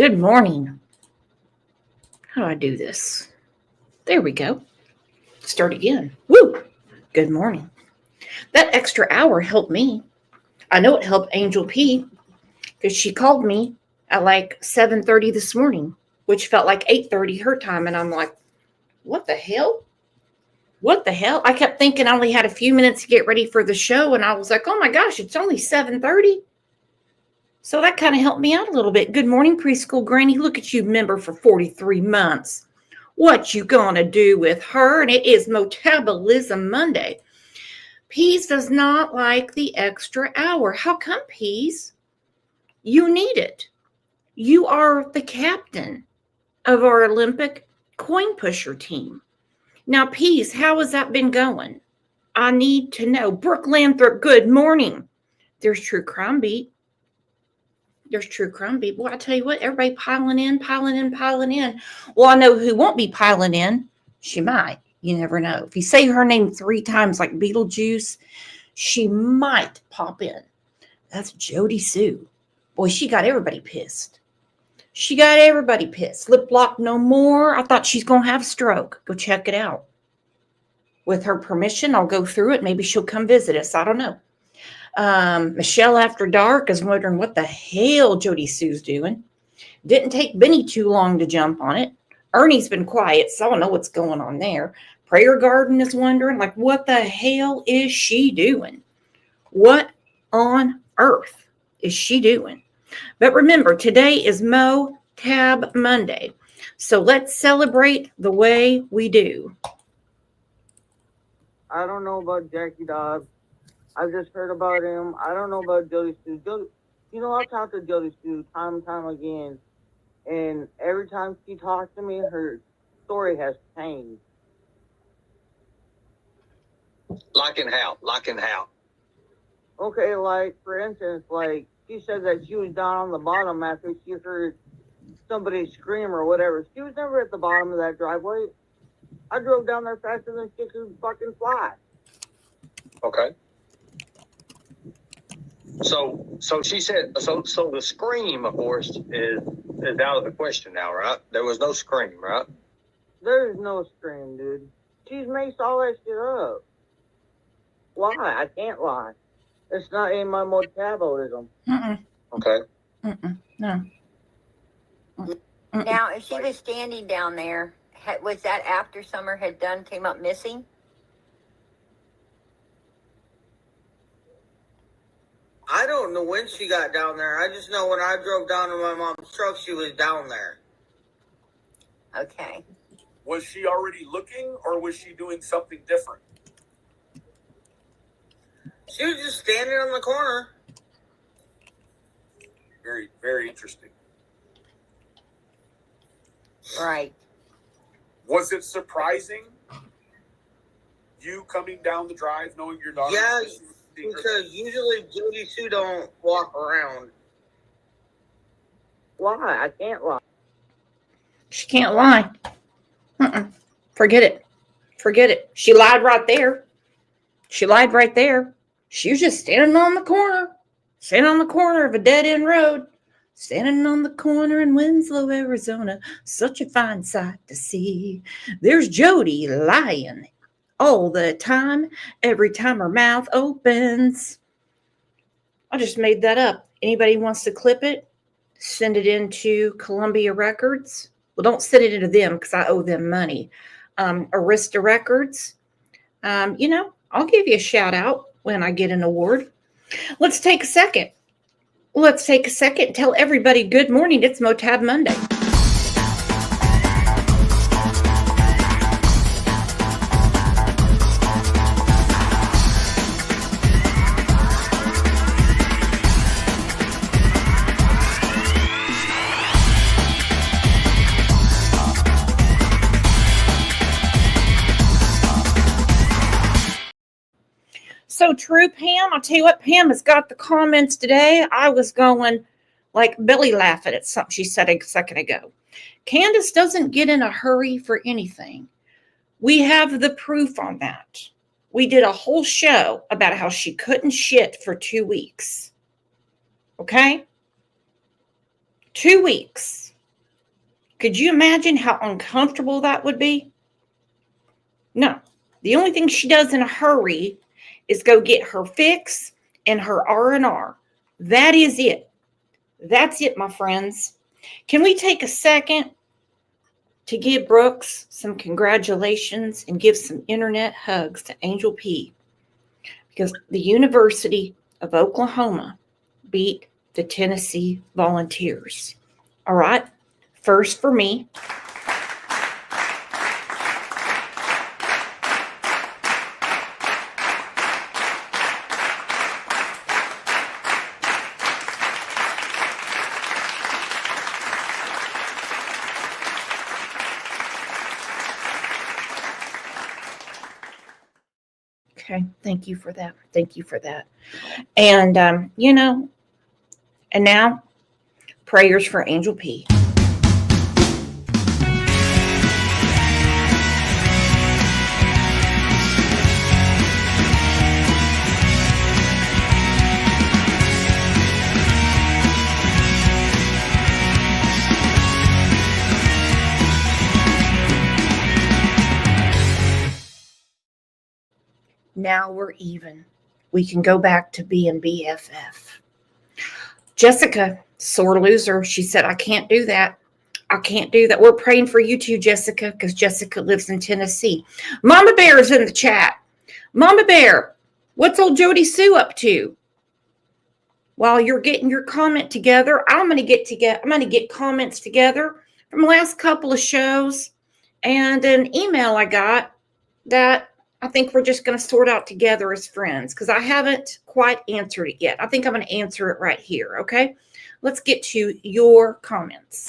Good morning. How do I do this? There we go. Start again. Woo! Good morning. That extra hour helped me. I know it helped Angel P because she called me at like 7:30 this morning, which felt like 8:30 her time. And I'm like, what the hell? What the hell? I kept thinking I only had a few minutes to get ready for the show. And I was like, oh my gosh, it's only 7:30. So that kind of helped me out a little bit. Good morning, preschool granny. Look at you, member for 43 months. What you gonna do with her? And it is Metabolism Monday. Peas does not like the extra hour. How come, Peas? You need it. You are the captain of our Olympic coin pusher team. Now, Peas, how has that been going? I need to know. Brooke Lanthrop, good morning. There's True Crime Beat. There's True Crime Beat. Well, I tell you what, everybody piling in. Well, I know who won't be piling in. She might. You never know. If you say her name 3 times like Beetlejuice, she might pop in. That's Jody Sue. Boy, she got everybody pissed. Lip lock no more. I thought she's going to have a stroke. Go check it out. With her permission, I'll go through it. Maybe she'll come visit us. I don't know. Michelle After Dark is wondering what the hell Jody Sue's doing. Didn't take Benny too long to jump on it. Ernie's been quiet, so I don't know what's going on there. Prayer Garden is wondering, like, what the hell is she doing? What on earth is she doing? But remember, today is Mo Tab Monday. So let's celebrate the way we do. I don't know about Jackie Dobbs. I've just heard about him. I don't know about Jody Sue. I've talked to Jody Sue time and time again. And every time she talks to me, her story has changed. Like in how? Okay, like, for instance, like, she said that she was down on the bottom after she heard somebody scream or whatever. She was never at the bottom of that driveway. I drove down there faster than she could fucking fly. Okay. So she said, so the scream, of course, is out of the question now, right? There was no scream, right? There's no scream, dude. She's maced all that shit up. Why? I can't lie. It's not in my metabolism. Okay. No. Now, if she was standing down there, was that after Summer had came up missing? I don't know when she got down there. I just know when I drove down to my mom's truck, she was down there. Okay. Was she already looking, or was she doing something different? She was just standing on the corner. Very, very interesting. Right. Was it surprising, you coming down the drive knowing your daughter? Yeah, because usually Jody Sue don't walk around. Why? I can't lie. She can't lie. Forget it. She lied right there. She was just standing on the corner of a dead-end road. Standing on the corner in Winslow, Arizona. Such a fine sight to see. There's Jody lying all the time, every time her mouth opens. I just made that up. Anybody wants to clip it, send it into Columbia Records. Well, don't send it into them because I owe them money. Arista Records. I'll give you a shout out when I get an award. Let's take a second and tell everybody good morning. It's Motab Monday. So true, Pam. I'll tell you what, Pam has got the comments today. I was going like belly laughing at something she said a second ago. Candace doesn't get in a hurry for anything. We have the proof on that. We did a whole show about how she couldn't shit for 2 weeks. Okay? 2 weeks. Could you imagine how uncomfortable that would be? No. The only thing she does in a hurry is go get her fix and her R&R. That is it. That's it, my friends. Can we take a second to give Brooks some congratulations and give some internet hugs to Angel P? Because the University of Oklahoma beat the Tennessee Volunteers. All right? First for me. Okay, thank you for that. Thank you for that. And, and now prayers for Angel P. Now we're even. We can go back to being BFF. Jessica, sore loser. She said, I can't do that. I can't do that. We're praying for you too, Jessica, because Jessica lives in Tennessee. Mama Bear is in the chat. Mama Bear, what's old Jody Sue up to? While you're getting your comment together, I'm going to get comments together from the last couple of shows and an email I got that I think we're just going to sort out together as friends because I haven't quite answered it yet. I think I'm going to answer it right here, okay? Let's get to your comments.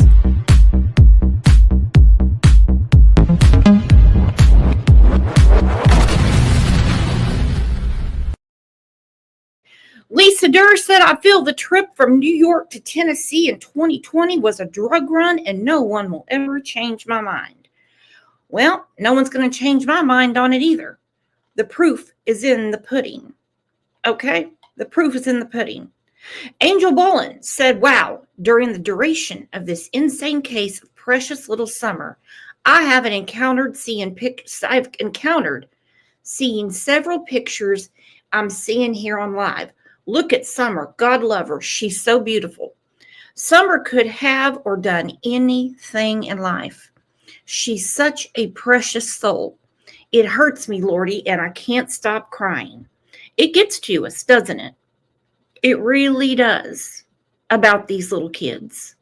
Lisa Durr said, I feel the trip from New York to Tennessee in 2020 was a drug run and no one will ever change my mind. Well, no one's going to change my mind on it either. The proof is in the pudding. Okay? The proof is in the pudding. Angel Bolin said, wow, during the duration of this insane case of precious little Summer, I've encountered seeing several pictures I'm seeing here on live. Look at Summer. God love her. She's so beautiful. Summer could have or done anything in life. She's such a precious soul. It hurts me, Lordy, and I can't stop crying. It gets to us, doesn't it? It really does about these little kids.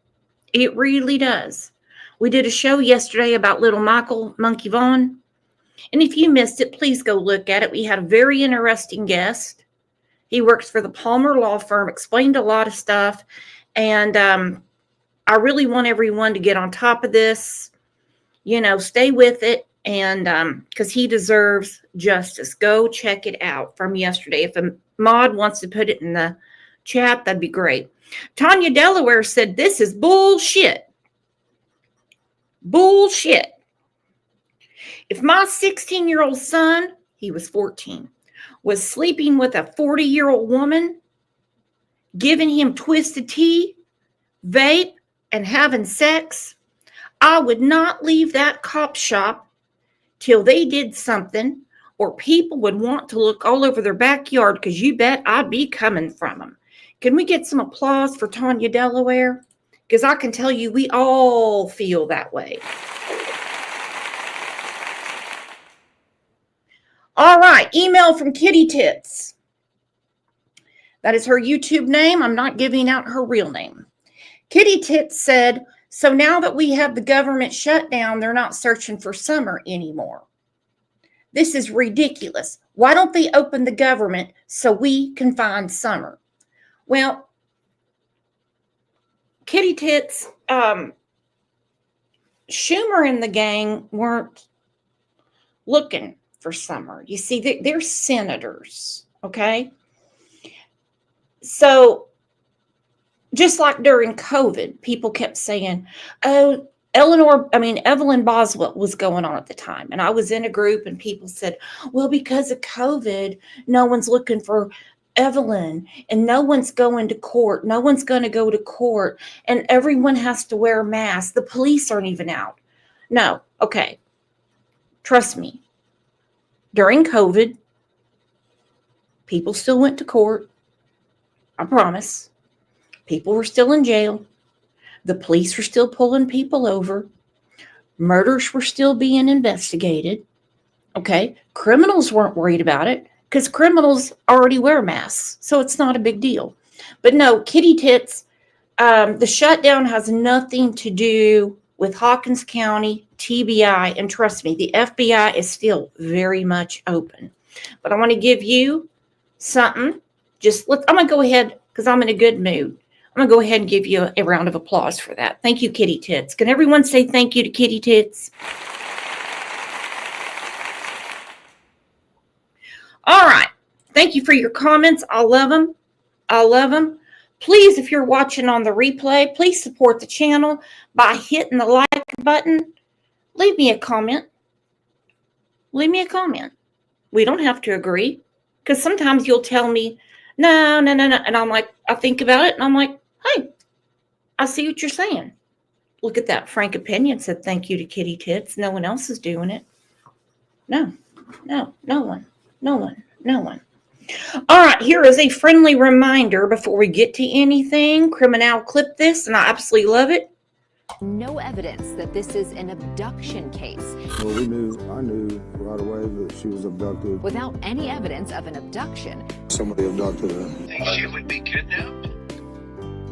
It really does. We did a show yesterday about little Michael Monkey Vaughn. And if you missed it, please go look at it. We had a very interesting guest. He works for the Palmer Law Firm, explained a lot of stuff. And I really want everyone to get on top of this. Stay with it. And because he deserves justice. Go check it out from yesterday. If a mod wants to put it in the chat, that'd be great. Tanya Delaware said, this is bullshit. Bullshit. If my 16-year-old son, he was 14, was sleeping with a 40-year-old woman, giving him twisted tea, vape, and having sex, I would not leave that cop shop till they did something, or people would want to look all over their backyard because you bet I'd be coming from them. Can we get some applause for Tanya Delaware? Because I can tell you we all feel that way. All right, email from Kitty Tits. That is her YouTube name. I'm not giving out her real name. Kitty Tits said, so now that we have the government shut down, they're not searching for Summer anymore. This is ridiculous. Why don't they open the government so we can find Summer? Well, Kitty Tits, Schumer and the gang weren't looking for Summer. You see, they're senators, okay? So, just like during COVID, people kept saying, oh, Evelyn Boswell was going on at the time. And I was in a group and people said, well, because of COVID, no one's looking for Evelyn, and no one's going to court. No one's going to go to court, and everyone has to wear masks. The police aren't even out. No, okay. Trust me. During COVID, people still went to court. I promise. People were still in jail. The police were still pulling people over. Murders were still being investigated. Okay. Criminals weren't worried about it because criminals already wear masks. So it's not a big deal. But no, kitty tits, the shutdown has nothing to do with Hawkins County, TBI. And trust me, the FBI is still very much open. But I want to give you something. I'm going to go ahead because I'm in a good mood. I'm going to go ahead and give you a round of applause for that. Thank you, Kitty Tits. Can everyone say thank you to Kitty Tits? All right. Thank you for your comments. I love them. I love them. Please, if you're watching on the replay, please support the channel by hitting the like button. Leave me a comment. Leave me a comment. We don't have to agree because sometimes you'll tell me, no. And I'm like, I think about it and I'm like, hey, I see what you're saying. Look at that. Frank Opinion said thank you to Kitty Tits. No one else is doing it. No one. All right, here is a friendly reminder before we get to anything. Criminal clip this, and I absolutely love it. No evidence that this is an abduction case. Well, I knew right away that she was abducted. Without any evidence of an abduction. Somebody abducted her. Think she would be kidnapped?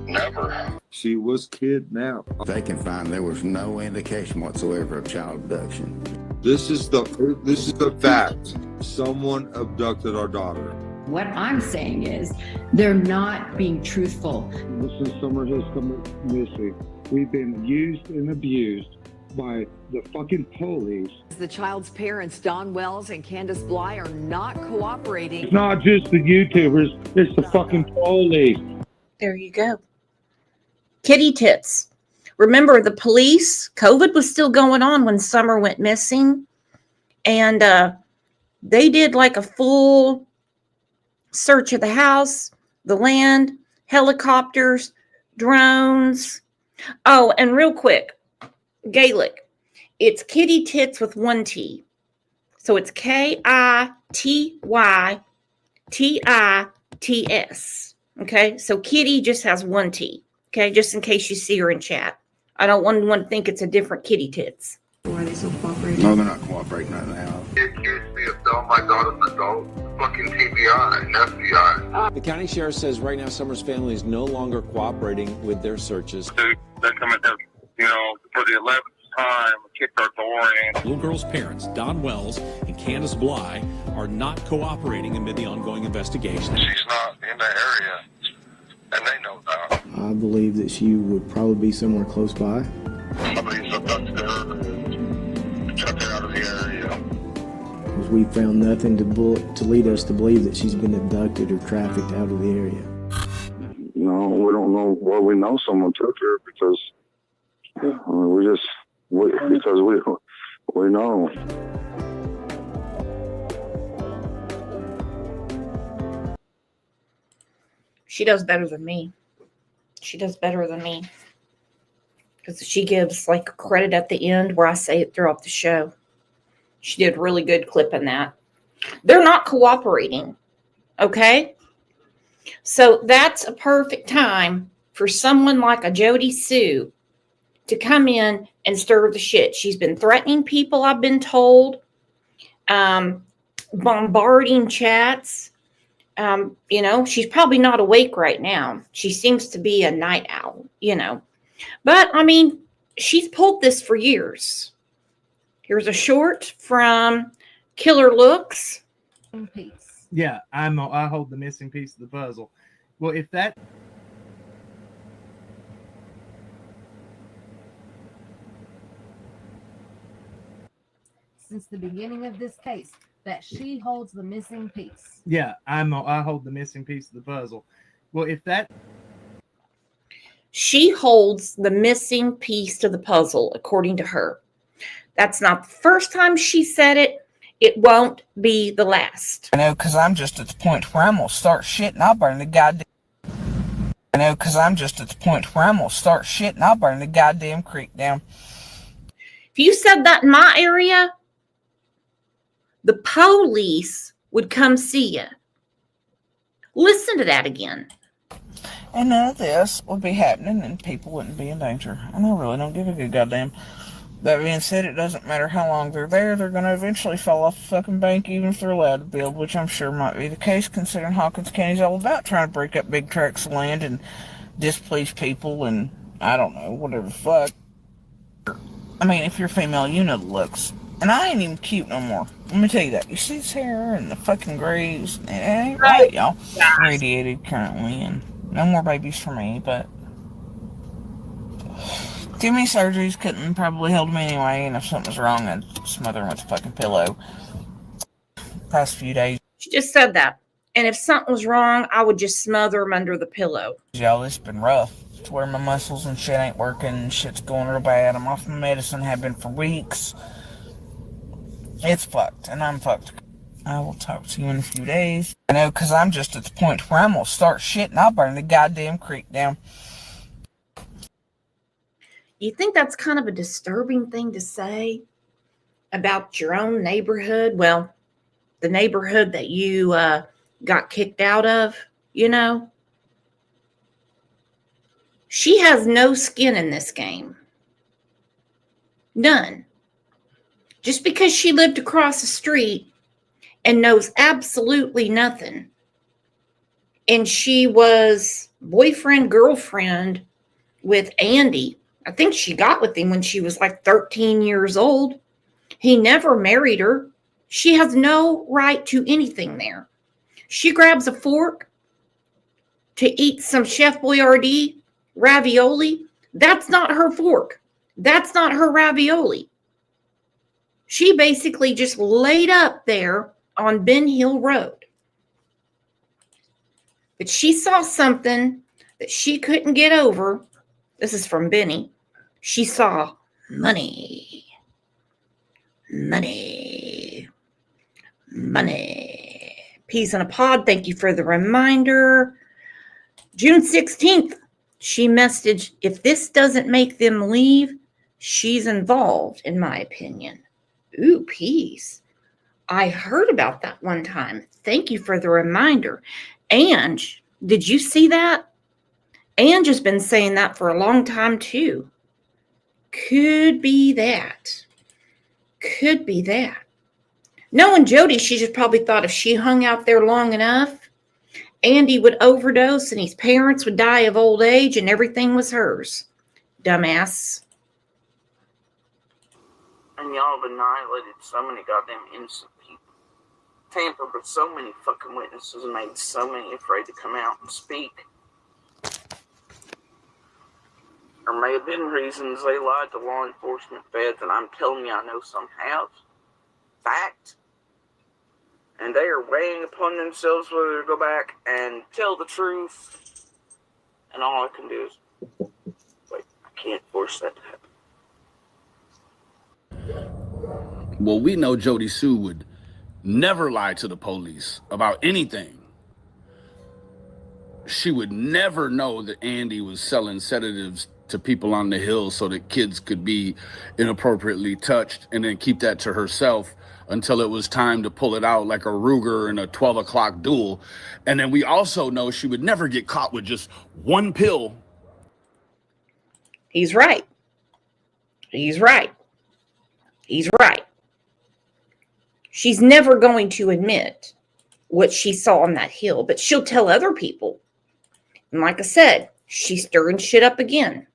Never. She was kidnapped. They can find there was no indication whatsoever of child abduction. This is the fact. Someone abducted our daughter. What I'm saying is they're not being truthful. Since Summer has come missing, we've been used and abused by the fucking police. The child's parents, Don Wells and Candace Bly, are not cooperating. It's not just the YouTubers, it's the fucking police. There you go. Kitty Tits. Remember, the police, COVID was still going on when Summer went missing. And they did like a full search of the house, the land, helicopters, drones. Oh, and real quick, Gaelic. It's Kitty Tits with one T. So it's KITYTITS. Okay, so Kitty just has one T. Okay, just in case you see her in chat. I don't want anyone to think it's a different Kitty Tits. Why are they so cooperating? No, they're not cooperating right now. He accused me of selling my daughter's adult, fucking TBI and FBI. The county sheriff says right now Summer's family is no longer cooperating with their searches. They're coming to, for the 11th time, kicked our door in. Little girl's parents, Don Wells and Candace Bly, are not cooperating amid the ongoing investigation. She's not in the area, and they know that. I believe that she would probably be somewhere close by. Somebody's abducted her and took her out of the area. Because we found nothing to lead us to believe that she's been abducted or trafficked out of the area. No, we don't know. Well, we know someone took her because we know. She does better than me. Because she gives like credit at the end where I say it throughout the show. She did really good clipping that. They're not cooperating. Okay? So that's a perfect time for someone like a Jody Sue to come in and stir the shit. She's been threatening people, I've been told. Bombarding chats. She's probably not awake right now. She seems to be a night owl, But, she's pulled this for years. Here's a short from Killer Looks. Yeah, I hold the missing piece of the puzzle. Well, if that... Since the beginning of this case, that she holds the missing piece. Yeah, I hold the missing piece of the puzzle. Well, if that... She holds the missing piece to the puzzle, according to her. That's not the first time she said it. It won't be the last. I know, because I'm just at the point where I'm going to start shit and I'll burn the goddamn... I know, because I'm just at the point where I'm going to start shit and I'll burn the goddamn creek down. If you said that in my area, the police would come see you. Listen to that again. And none of this would be happening and people wouldn't be in danger. And I really don't give a good goddamn. That being said, it doesn't matter how long they're there, they're going to eventually fall off the fucking bank even if they're allowed to build, which I'm sure might be the case considering Hawkins County's all about trying to break up big tracts of land and displease people and, I don't know, whatever the fuck. I mean, if you're female, you know the looks. And I ain't even cute no more. Let me tell you that. You see his hair and the fucking grays. It ain't right, y'all. Radiated currently and no more babies for me, but... Too many surgeries couldn't probably hold him anyway, and if something was wrong, I'd smother him with a fucking pillow. Past few days. She just said that. And if something was wrong, I would just smother him under the pillow. Y'all, it's been rough. It's where my muscles and shit ain't working, and shit's going real bad. I'm off my medicine, have been for weeks. It's fucked, and I'm fucked. I will talk to you in a few days. I know, because I'm just at the point where I'm going to start shit and I'll burn the goddamn creek down. You think that's kind of a disturbing thing to say about your own neighborhood? Well, the neighborhood that you got kicked out of, you know? She has no skin in this game. None. Just because she lived across the street and knows absolutely nothing, and she was boyfriend, girlfriend with Andy. I think she got with him when she was like 13 years old. He never married her. She has no right to anything there. She grabs a fork to eat some Chef Boyardee ravioli. That's not her fork. That's not her ravioli. She basically just laid up there on Ben Hill Road. But she saw something that she couldn't get over. This is from Benny. She saw money. Money. Money. Peas in a pod. Thank you for the reminder. June 16th, she messaged, if this doesn't make them leave, she's involved, in my opinion. Ooh, peas. I heard about that one time. Thank you for the reminder. Ange, did you see that? Ange has been saying that for a long time, too. Could be that. Could be that. Knowing Jody, she just probably thought if she hung out there long enough, Andy would overdose and his parents would die of old age and everything was hers. Dumbass. And y'all have annihilated so many goddamn innocent people. Tampered with so many fucking witnesses and made so many afraid to come out and speak. There may have been reasons they lied to law enforcement, feds, and I'm telling you, I know some have. Fact. And they are weighing upon themselves whether to go back and tell the truth. And all I can do is, wait, I can't force that to happen. Well, we know Jody Sue would never lie to the police about anything. She would never know that Andy was selling sedatives to people on the hill so that kids could be inappropriately touched and then keep that to herself until it was time to pull it out like a Ruger in a 12 o'clock duel. And then we also know she would never get caught with just one pill. He's right. He's right. He's right. She's never going to admit what she saw on that hill, but she'll tell other people. And like I said, she's stirring shit up again.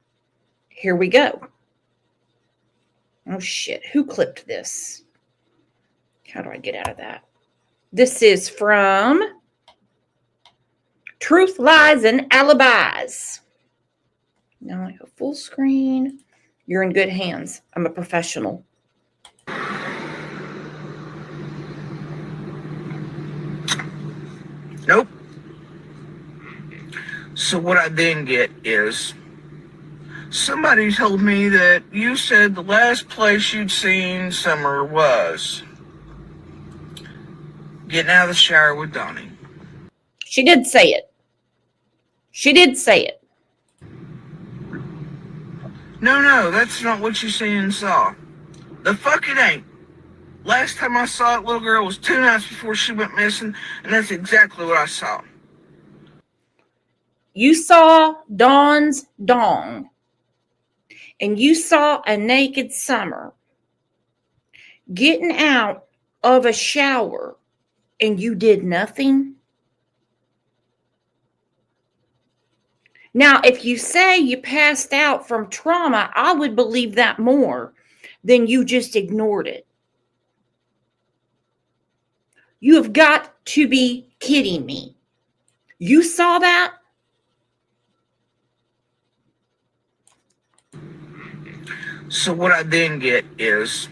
Here we go. Oh shit, who clipped this? How do I get out of that? This is from Truth, Lies, and Alibis. Now I go full screen. You're in good hands. I'm a professional. Nope. So what I then get is somebody told me that you said the last place you'd seen Summer was. Getting out of the shower with Donnie. She did say it. She did say it. No, that's not what you seen and saw. The fuck it ain't. Last time I saw that little girl was 2 nights before she went missing, and that's exactly what I saw. You saw Dawn's dong, and you saw a naked Summer getting out of a shower, and you did nothing? Now, if you say you passed out from trauma, I would believe that more than you just ignored it. You have got to be kidding me. You saw that? So what I didn't get is,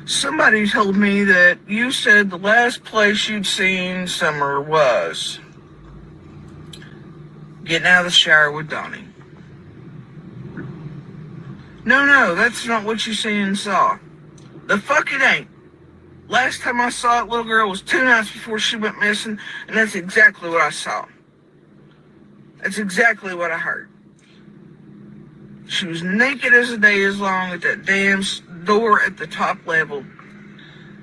somebody told me that you said the last place you'd seen Summer was getting out of the shower with Donnie. No, that's not what you seen and saw. The fuck it ain't. Last time I saw that little girl was 2 nights before she went missing, and that's exactly what I saw. That's exactly what I heard. She was naked as the day is long at that damn door at the top level,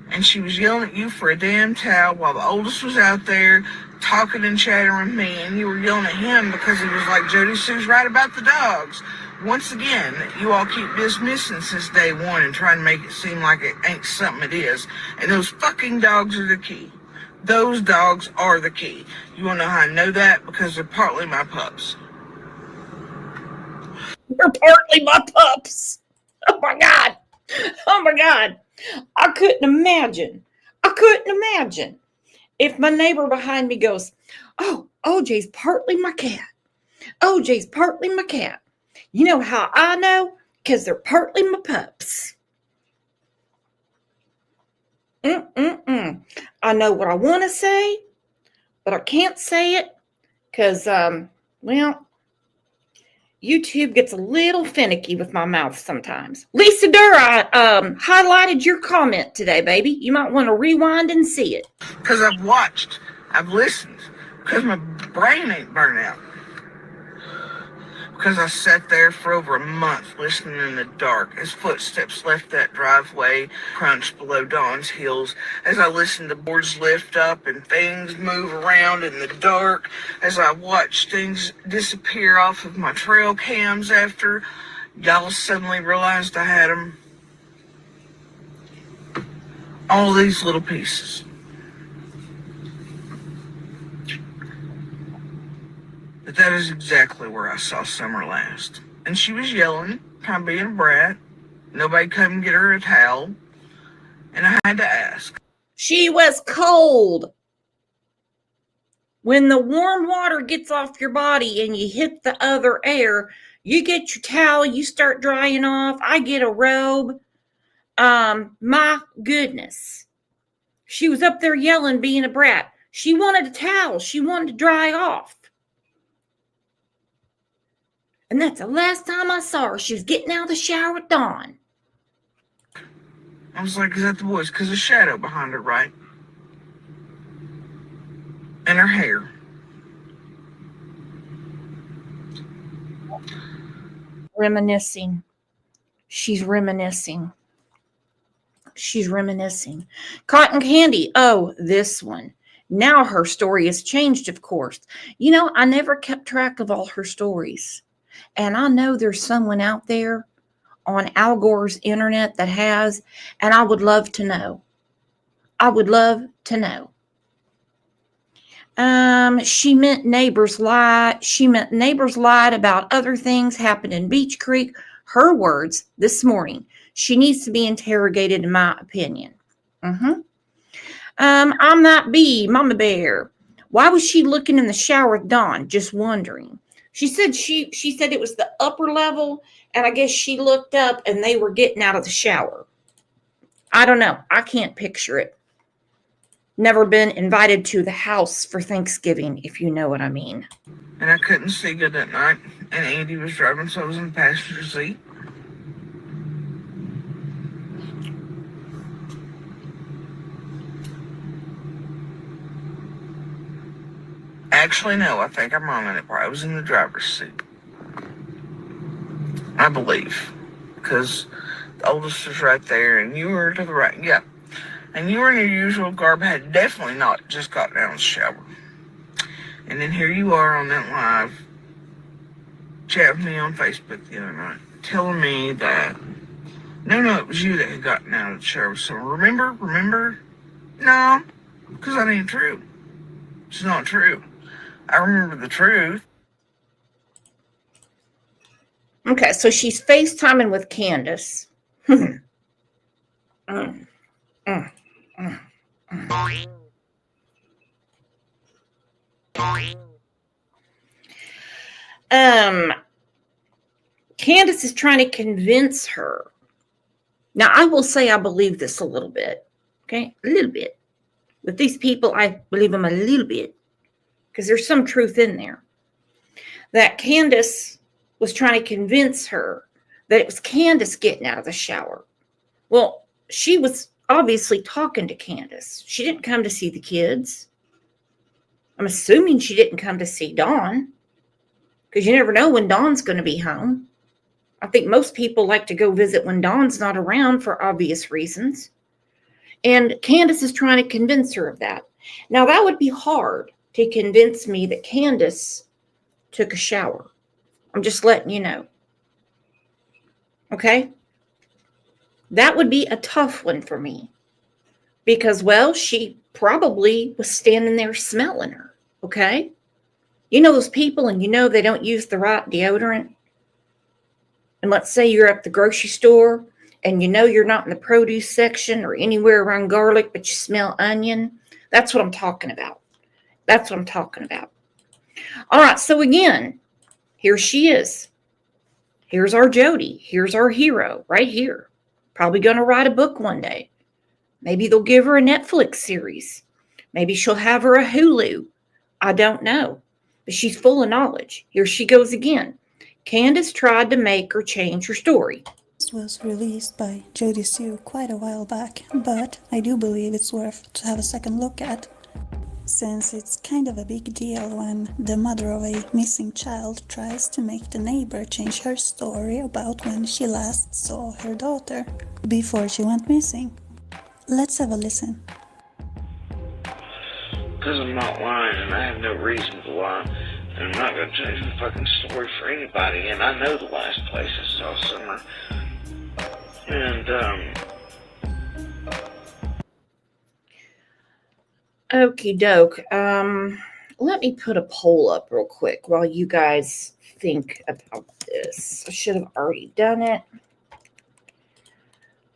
and she was yelling at you for a damn towel while the oldest was out there talking and chatting with me, and you were yelling at him because he was like, Jody Sue's right about the dogs. Once again, you all keep dismissing since day one and trying to make it seem like it ain't something it is. And those fucking dogs are the key. Those dogs are the key. You wanna know how I know that? Because they're partly my pups. They're partly my pups. Oh my God. Oh my God. I couldn't imagine if my neighbor behind me goes, oh, OJ's partly my cat. OJ's partly my cat. You know how I know? Because they're partly my pups. I know what I want to say, but I can't say it because, well, YouTube gets a little finicky with my mouth sometimes. Lisa Durr, I highlighted your comment today, baby. You might want to rewind and see it. Because I've watched, I've listened, because my brain ain't burnt out. Because I sat there for over a month listening in the dark as footsteps left that driveway, crunched below Dawn's heels, as I listened to boards lift up and things move around in the dark, as I watched things disappear off of my trail cams after y'all suddenly realized I had them. All these little pieces. But that is exactly where I saw Summer last. And she was yelling, kind of being a brat. Nobody come get her a towel. And I had to ask. She was cold. When the warm water gets off your body and you hit the other air, you get your towel, you start drying off. I get a robe. My goodness. She was up there yelling, being a brat. She wanted a towel. She wanted to dry off. And that's the last time I saw her. She was getting out of the shower with Dawn. I was like, is that the voice? Because there's a shadow behind her, right? And her hair. Reminiscing. She's reminiscing. She's reminiscing. Cotton Candy. Oh, this one. Now her story has changed, of course. You know, I never kept track of all her stories. And I know there's someone out there on Al Gore's internet that has, and I would love to know. I would love to know. She meant neighbors lied. She meant neighbors lied about other things happened in Beach Creek. Her words this morning. She needs to be interrogated, in my opinion. I'm not B, Mama Bear. Why was she looking in the shower with Dawn? Just wondering. She said she said it was the upper level, and I guess she looked up and they were getting out of the shower. I don't know. I can't picture it. Never been invited to the house for Thanksgiving, if you know what I mean. And I couldn't see good that night, and Andy was driving, so I was in the passenger seat. Actually, no, I think I'm wrong on it. I was in the driver's seat. I believe. Because the oldest was right there, and you were to the right. Yeah. And you were in your usual garb, had definitely not just gotten out of the shower. And then here you are on that live, chatting with me on Facebook the other night, telling me that, no, it was you that had gotten out of the shower. So remember? No, because that ain't true. It's not true. I remember the truth. Okay, so she's FaceTiming with Candace. Candace is trying to convince her. Now, I will say I believe this a little bit. Okay, a little bit. With these people, I believe them a little bit because there's some truth in there. That Candace was trying to convince her that it was Candace getting out of the shower. Well, she was obviously talking to Candace. She didn't come to see the kids. I'm assuming she didn't come to see Dawn because you never know when Dawn's going to be home. I think most people like to go visit when Dawn's not around for obvious reasons. And Candace is trying to convince her of that. Now, that would be hard to convince me that Candace took a shower. I'm just letting you know. Okay? That would be a tough one for me. Because, well, she probably was standing there smelling her. Okay? You know those people and you know they don't use the right deodorant? And let's say you're at the grocery store and you know you're not in the produce section or anywhere around garlic, but you smell onion. That's what I'm talking about. That's what I'm talking about. All right, so again, here she is. Here's our Jody. Here's our hero right here. Probably going to write a book one day. Maybe they'll give her a Netflix series. Maybe she'll have her a Hulu. I don't know. But she's full of knowledge. Here she goes again. Candace tried to make her change her story. This was released by Jody Sue quite a while back, but I do believe it's worth to have a second look at, since it's kind of a big deal when the mother of a missing child tries to make the neighbor change her story about when she last saw her daughter before she went missing. Let's have a listen. Because I'm not lying and I have no reason to lie. And I'm not going to change the fucking story for anybody. And I know the last place I saw Summer. And, Okie doke. Let me put a poll up real quick while you guys think about this. I should have already done it.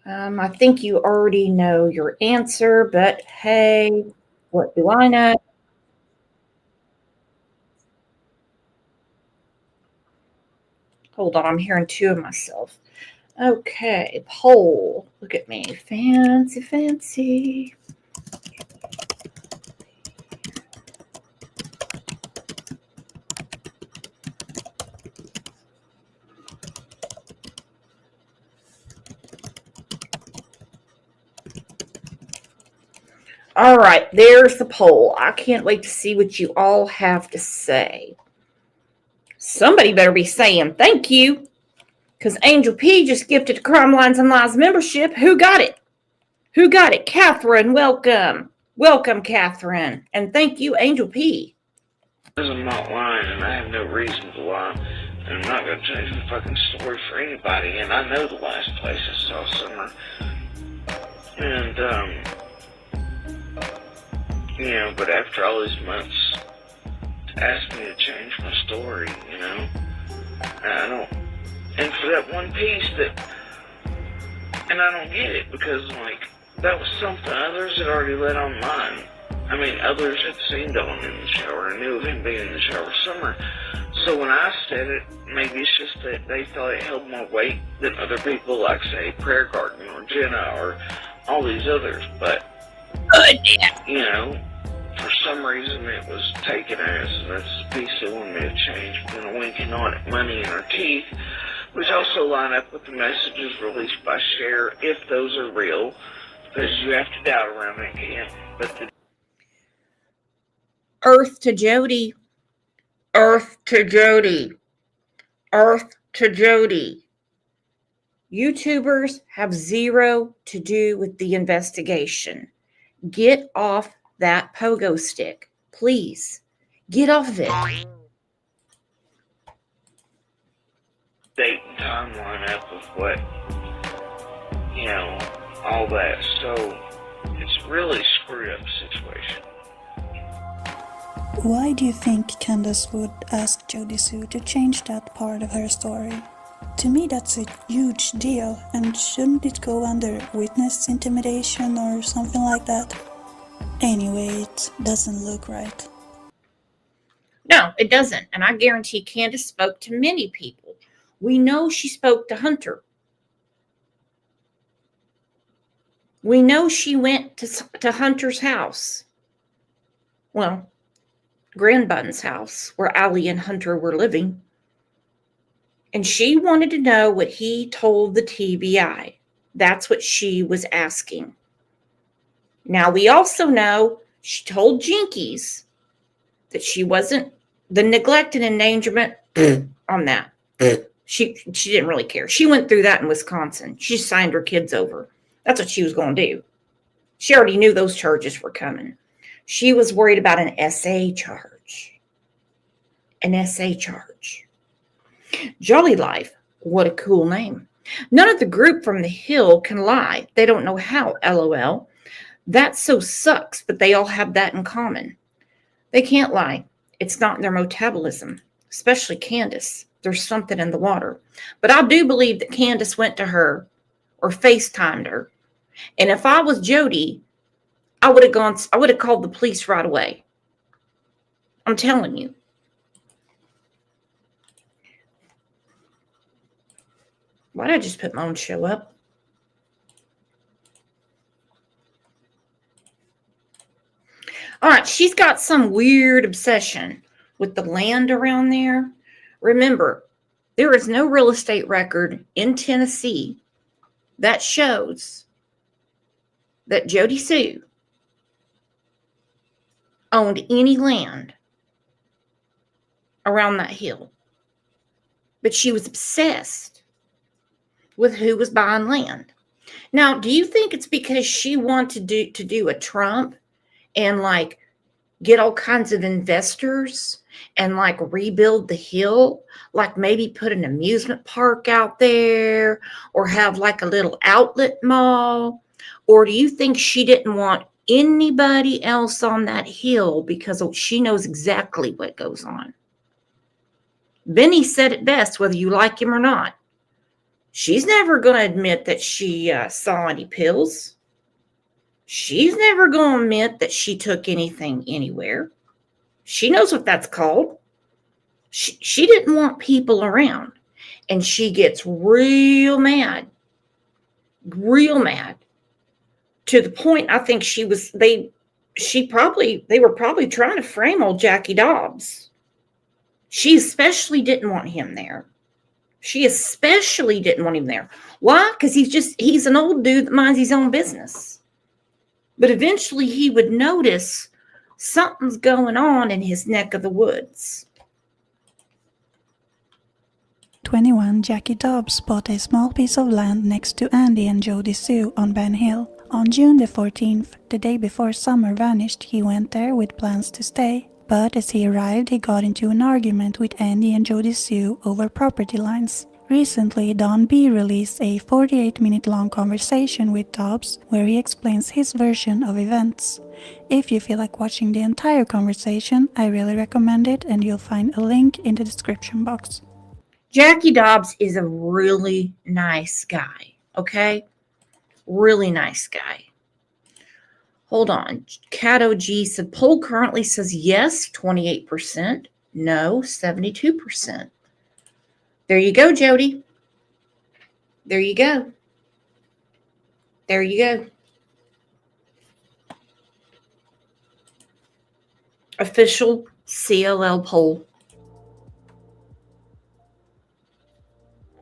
I think you already know your answer, but hey, what do I know? Hold on, I'm hearing two of myself. Okay, poll. Look at me. Fancy, fancy. All right, there's the poll. I can't wait to see what you all have to say. Somebody better be saying thank you, because Angel P just gifted Crime Lines and Lies membership. Who got it? Who got it? Catherine, welcome. Welcome, Catherine. And thank you, Angel P. because I'm not lying and I have no reason to lie. And I'm not going to change the fucking story for anybody. And I know the last place I saw Summer. And, you know, but after all these months, to ask me to change my story, you know, I don't, and for that one piece that, and I don't get it, because, like, that was something others had already let on mine. I mean, others had seen Dawn in the shower and knew of him being in the shower Summer. So when I said it, maybe it's just that they thought it held more weight than other people, like, say, Prayer Garden or Jenna or all these others, but, you know, for some reason it was taken as, and that's the piece that wanted me to change, between a winking on it, money in her teeth, which also line up with the messages released by Cher, if those are real, because you have to doubt around that camp. But Earth to Jody. Earth to Jody. Earth to Jody. YouTubers have zero to do with the investigation. Get off that pogo stick. Please. Get off of it. Date and timeline up of what, all that. So it's really screwed up situation. Why do you think Candace would ask Jody Sue to change that part of her story? To me, that's a huge deal, and shouldn't it go under witness intimidation or something like that? Anyway, it doesn't look right. No, it doesn't. And I guarantee Candace spoke to many people. We know she spoke to Hunter. We know she went to Hunter's house. Well, Grandbun's house, where Allie and Hunter were living. And she wanted to know what he told the TBI. That's what she was asking. Now, we also know she told Jinkies that she wasn't the neglect and endangerment on that. She didn't really care. She went through that in Wisconsin. She signed her kids over. That's what she was going to do. She already knew those charges were coming. She was worried about an SA charge. An SA charge. Jolly Life. What a cool name. None of the group from the Hill can lie. They don't know how, LOL. That so sucks, but they all have that in common. They can't lie. It's not in their metabolism, especially Candace. There's something in the water. But I do believe that Candace went to her or FaceTimed her. And if I was Jody, I would have called the police right away. I'm telling you. Why did I just put my own show up? All right, she's got some weird obsession with the land around there. Remember, there is no real estate record in Tennessee that shows that Jody Sue owned any land around that hill. But she was obsessed with who was buying land. Now, do you think it's because she wanted to do a Trump and like get all kinds of investors and like rebuild the hill, like maybe put an amusement park out there or have like a little outlet mall? Or do you think she didn't want anybody else on that hill because she knows exactly what goes on? Benny said it best, whether you like him or not. She's never going to admit that she saw any pills. She's never going to admit that she took anything anywhere. She knows what that's called. She didn't want people around. And she gets real mad. Real mad. To the point, I think they were probably trying to frame old Jackie Dobbs. She especially didn't want him there. She especially didn't want him there. Why? Because he's an old dude that minds his own business. But eventually he would notice something's going on in his neck of the woods. 21 Jackie Dobbs bought a small piece of land next to Andy and Jody Sue on Ben Hill. On June the 14th, the day before Summer vanished, he went there with plans to stay. But as he arrived, he got into an argument with Andy and Jody Sue over property lines. Recently, Don B released a 48-minute long conversation with Dobbs where he explains his version of events. If you feel like watching the entire conversation, I really recommend it, and you'll find a link in the description box. Jackie Dobbs is a really nice guy, okay? Really nice guy. Hold on. Cato G said poll currently says yes, 28%. No, 72%. There you go, Jody. There you go. There you go. Official CLL poll.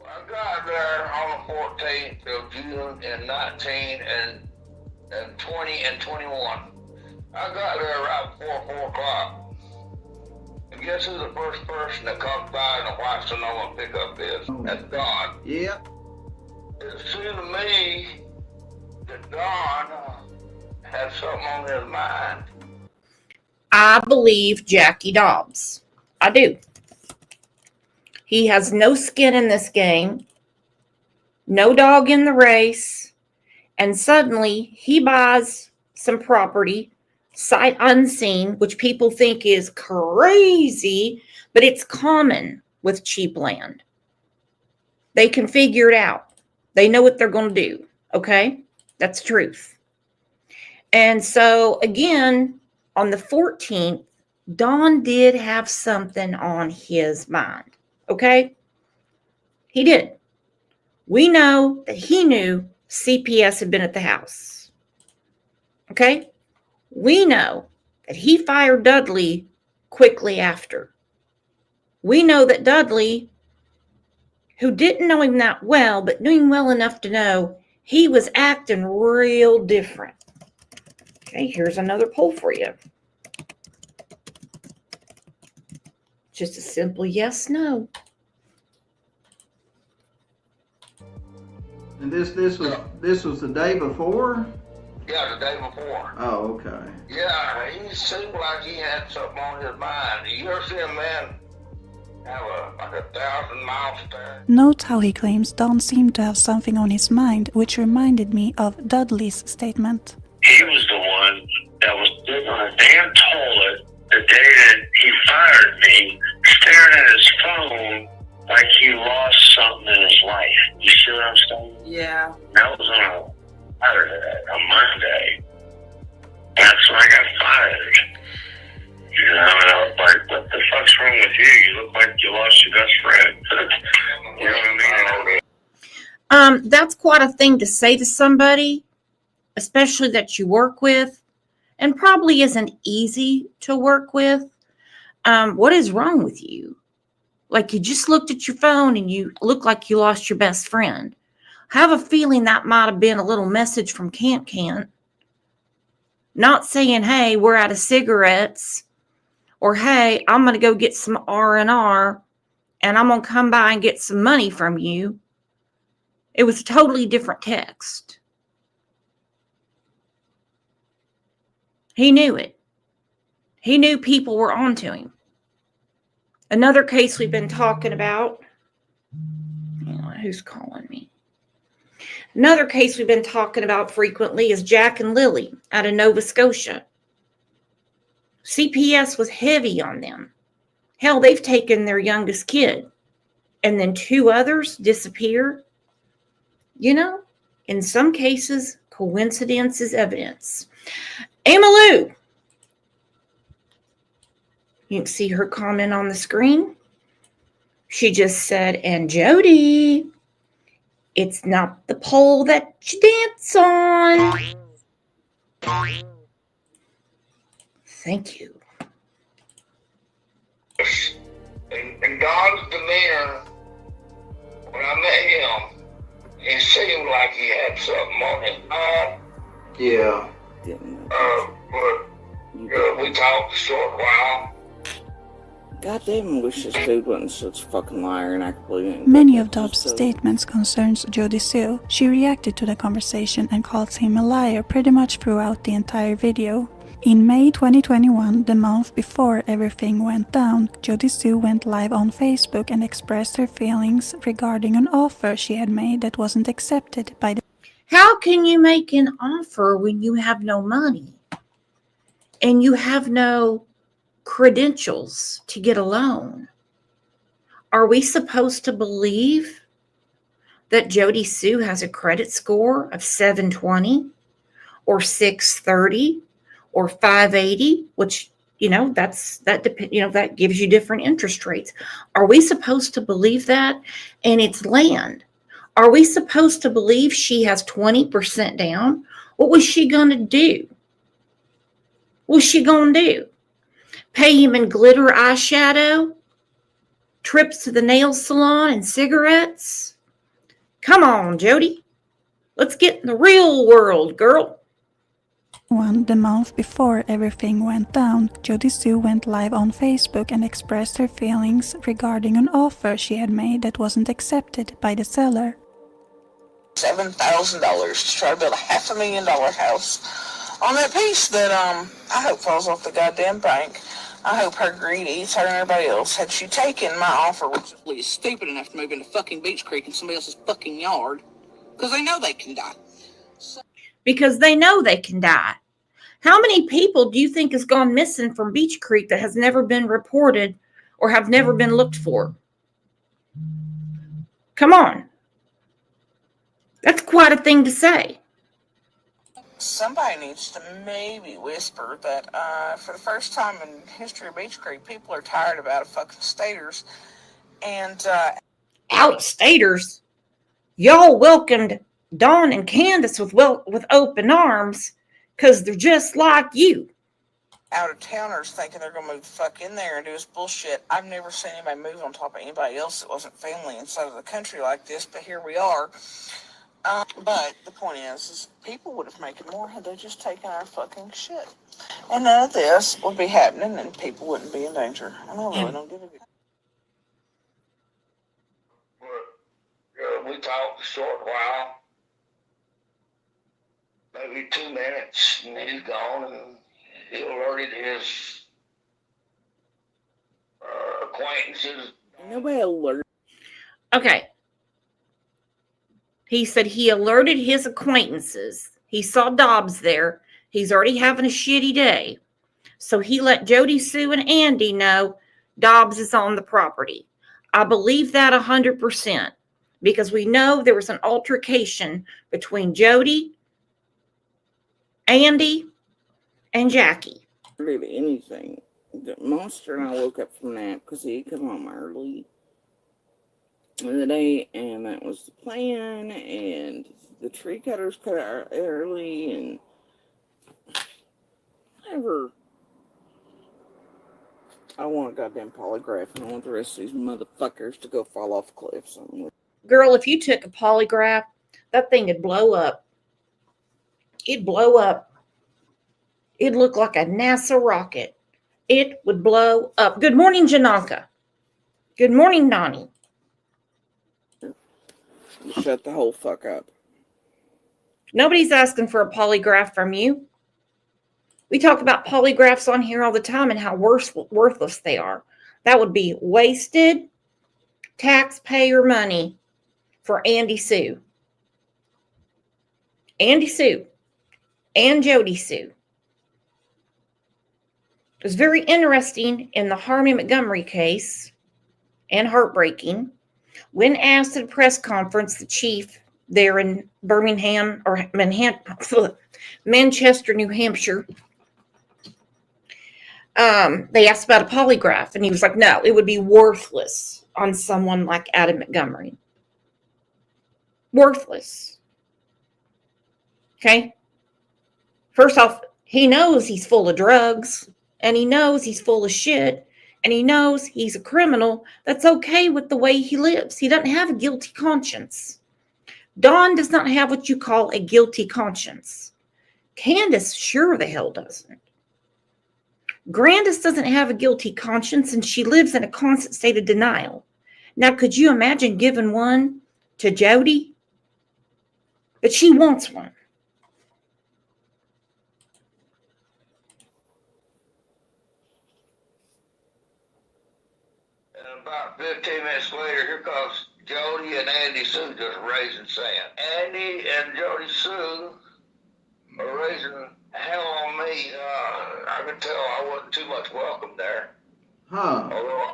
I got there on the 14th of June in 19 and 20 and 21. I got there around 4 o'clock. guess who the first person that comes by in a white Sonoma pickup is? That's Don. Yep. It seemed to me that Don had something on his mind. I believe Jackie Dobbs. I do. He has no skin in this game, no dog in the race, and suddenly he buys some property, sight unseen, which people think is crazy, but it's common with cheap land. They can figure it out. They know what they're going to do, okay? That's truth. And so, again, on the 14th, Don did have something on his mind, okay? He did. We know that he knew CPS had been at the house, okay? We know that he fired Dudley quickly after. We know that Dudley, who didn't know him that well, but knew him well enough to know he was acting real different. Okay, here's another poll for you. Just a simple yes, no. And this was the day before? Yeah, the day before. Oh, okay. Yeah, he seemed like he had something on his mind. You ever see a man have like 1,000 miles stare? Note how he claims Don seemed to have something on his mind, which reminded me of Dudley's statement. He was the one that was sitting on a damn toilet the day that he fired me, staring at his phone like he lost something in his life. You see what I'm saying? Yeah. That was on a Saturday, a Monday. That's when I got fired. You know, and I was like, what the fuck's wrong with you? You look like you lost your best friend. You know what I mean? That's quite a thing to say to somebody, especially that you work with, and probably isn't easy to work with. What is wrong with you? Like, you just looked at your phone and you look like you lost your best friend. I have a feeling that might have been a little message from Camp Kent. Not saying, hey, we're out of cigarettes, or hey, I'm going to go get some R&R and I'm going to come by and get some money from you. It was a totally different text. He knew it. He knew people were onto him. Another case we've been talking about. Who's calling me? Another case we've been talking about frequently is Jack and Lily out of Nova Scotia. CPS was heavy on them. Hell, they've taken their youngest kid, and then 2 others disappear. You know, in some cases, coincidence is evidence. Amalou. You can see her comment on the screen. She just said, and Jody, it's not the pole that you dance on. Thank you. And Don's demeanor, when I met him, he seemed like he had something on his mind. Yeah. But we talked a short while. Goddamn, wish this dude wasn't such a fucking liar and I completely didn't. Many of Dobbs' statements concerns Jody Sue. She reacted to the conversation and calls him a liar pretty much throughout the entire video. In May 2021, the month before everything went down, Jody Sue went live on Facebook and expressed her feelings regarding an offer she had made that wasn't accepted by the... How can you make an offer when you have no money and you have no credentials to get a loan? Are we supposed to believe that Jody Sue has a credit score of 720 or 630 or 580, which, you know, that gives you different interest rates? Are we supposed to believe that? And it's land. Are we supposed to believe she has 20% down? What was she going to do? What was she going to do? Pay him in glitter eyeshadow? Trips to the nail salon and cigarettes? Come on, Jody. Let's get in the real world, girl. The month before everything went down, Jody Sue went live on Facebook and expressed her feelings regarding an offer she had made that wasn't accepted by the seller. $7,000 to try to build a $500,000 house on that piece that I hope falls off the goddamn bank. I hope her greed eats her and everybody else. Had she taken my offer, which is stupid enough to move into fucking Beach Creek in somebody else's fucking yard, because they know they can die. Because they know they can die. How many people do you think has gone missing from Beach Creek that has never been reported or have never been looked for? Come on. That's quite a thing to say. Somebody needs to maybe whisper that for the first time in history of Beach Creek, people are tired of out-of-fucking staters. And out-of-staters? Y'all welcomed Dawn and Candace with open arms because they're just like you. Out-of-towners thinking they're going to move the fuck in there and do this bullshit. I've never seen anybody move on top of anybody else that wasn't family inside of the country like this, but here we are. But the point is people would have made more had they just taken our fucking shit. And none of this would be happening and people wouldn't be in danger. And I really don't give a We talked a short while, maybe 2 minutes, and he's gone, and he alerted his acquaintances. Nobody alerted. Okay. He said he alerted his acquaintances. He saw Dobbs there. He's already having a shitty day. So he let Jody Sue and Andy know Dobbs is on the property. I believe that 100%. Because we know there was an altercation between Jody, Andy, and Jackie. Really anything. The Monster and I woke up from that because he had come home early in the day, and that was the plan, and the tree cutters cut out early, and whatever. I want a goddamn polygraph, and I want the rest of these motherfuckers to go fall off a cliff somewhere. Girl, if you took a polygraph, that thing would blow up. It'd blow up. It'd look like a NASA rocket. It would blow up. Good morning, Janaka. Good morning, Donnie. Shut the whole fuck up. Nobody's asking for a polygraph from you. We talk about polygraphs on here all the time and how worthless they are. That would be wasted taxpayer money for Andy Sue. Andy Sue and Jody Sue. It was very interesting in the Harmony Montgomery case and heartbreaking. When asked at a press conference, the chief there in Birmingham or Manchester, New Hampshire, they asked about a polygraph and he was like, no, it would be worthless on someone like Adam Montgomery. Worthless. Okay? First off, he knows he's full of drugs, and he knows he's full of shit, and he knows he's a criminal that's okay with the way he lives. He doesn't have a guilty conscience. Dawn does not have what you call a guilty conscience. Candace sure the hell doesn't. Grandis doesn't have a guilty conscience, and she lives in a constant state of denial. Now, could you imagine giving one to Jody? But she wants one. And about 15 minutes later, here comes Jody and Andy Sue just raising sand. Andy and Jody Sue are raising hell on me. I could tell I wasn't too much welcome there. Huh. Although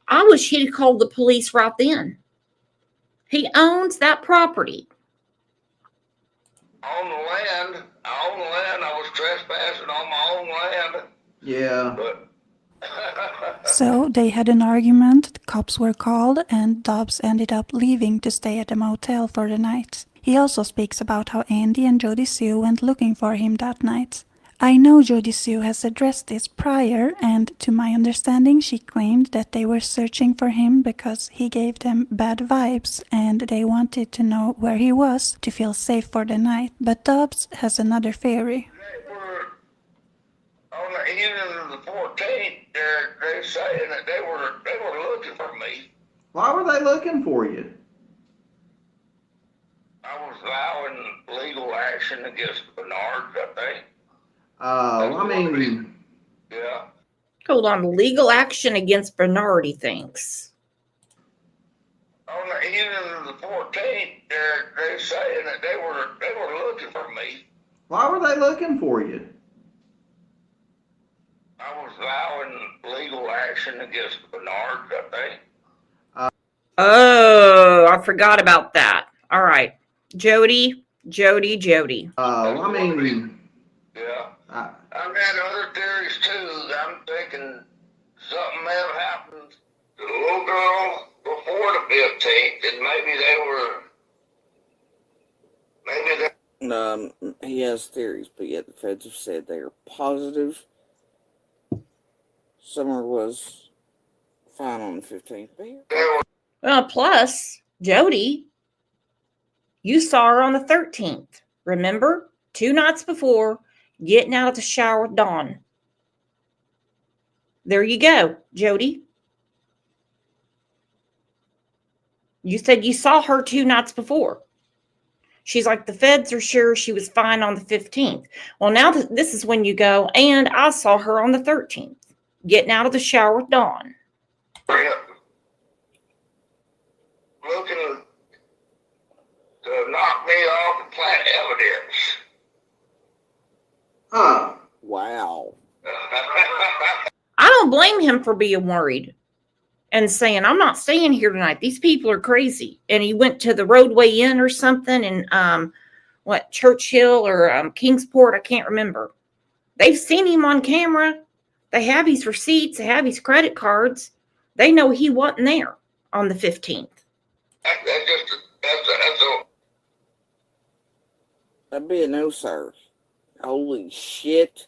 I wish he'd called the police right then. He owns that property. on the land, I was trespassing on my own land. Yeah. But So they had an argument, the cops were called, and Dobbs ended up leaving to stay at a motel for the night. He also speaks about how Andy and Jody Sue went looking for him that night. I know Jody Sue has addressed this prior, and to my understanding, she claimed that they were searching for him because he gave them bad vibes and they wanted to know where he was to feel safe for the night. But Dobbs has another theory. On the evening of the 14th, they're saying that they were looking for me. Why were they looking for you? I was vowing legal action against Bernard, I think. I mean, Yeah. Hold on. Legal action against Bernard, he thinks. On the evening of the 14th, they're saying that they were looking for me. why were they looking for you? I was vowing legal action against Bernard, I think. Oh, I forgot about that. All right. Jody. I mean, yeah. I've had other theories too. I'm thinking something may have happened to the little girl before the 15th, and maybe He has theories, but yet the feds have said they are positive Summer was fine on the 15th. Well, plus, Jody, you saw her on the 13th. Remember? 2 nights before, getting out of the shower with Dawn. There you go, Jody. You said you saw her 2 nights before. She's like, the feds are sure she was fine on the 15th. Well, now this is when you go, and I saw her on the 13th, getting out of the shower with Dawn. looking to knock me off and plant evidence. Huh. Wow. I don't blame him for being worried and saying, I'm not staying here tonight. These people are crazy. And he went to the Roadway Inn or something in Churchill or Kingsport. I can't remember. They've seen him on camera. They have his receipts. They have his credit cards. They know he wasn't there on the 15th. That'd be a no, sir. Holy shit.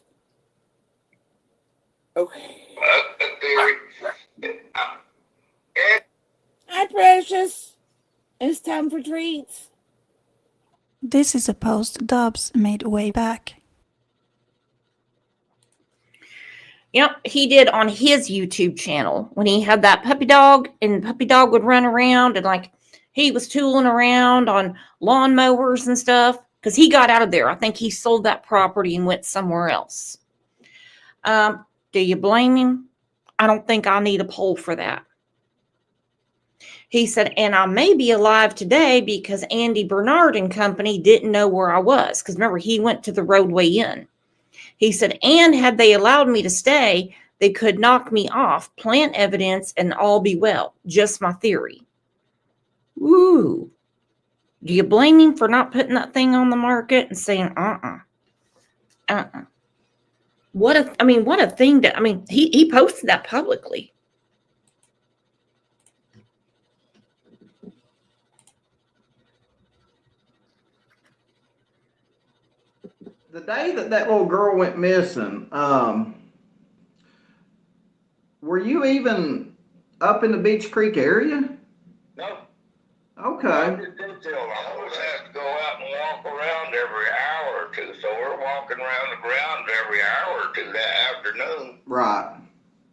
Okay. Hi, Precious. It's time for treats. This is a post Dobbs made way back. Yep, he did on his YouTube channel when he had that puppy dog, and the puppy dog would run around and like he was tooling around on lawnmowers and stuff because he got out of there. I think he sold that property and went somewhere else. Do you blame him? I don't think I need a poll for that. He said, and I may be alive today because Andy Bernard and company didn't know where I was. Because remember, he went to the Roadway Inn. He said, and had they allowed me to stay, they could knock me off, plant evidence, and all be well. Just my theory. Ooh. Do you blame him for not putting that thing on the market and saying, What a thing to, he posted that publicly. The day that little girl went missing, were you even up in the Beach Creek area? No. Okay. I always have to go out and walk around every hour or two, so we're walking around the ground every hour or two that afternoon. Right.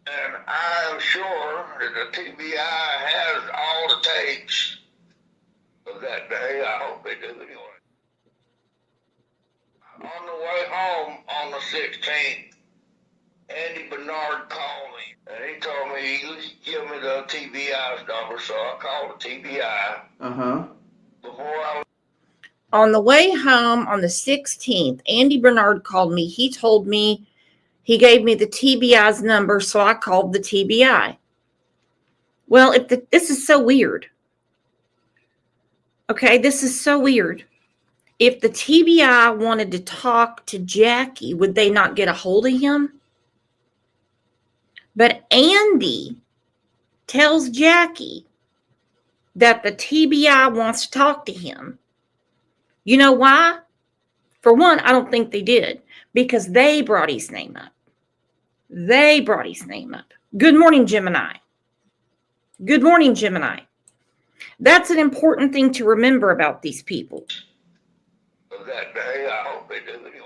And I'm sure that the TBI has all the tapes of that day. I hope they do anyway. On the way home on the 16th, Andy Bernard called me, and he told me he give me the TBI's number, so I called the TBI. Uh-huh. On the way home on the 16th, Andy Bernard called me. He told me he gave me the TBI's number, so I called the TBI. Well, this is so weird. Okay, this is so weird. If the TBI wanted to talk to Jackie, would they not get a hold of him? But Andy tells Jackie that the TBI wants to talk to him. You know why? For one, I don't think they did because they brought his name up. They brought his name up. Good morning, Gemini. Good morning, Gemini. That's an important thing to remember about these people. That day, I hope they do anyway.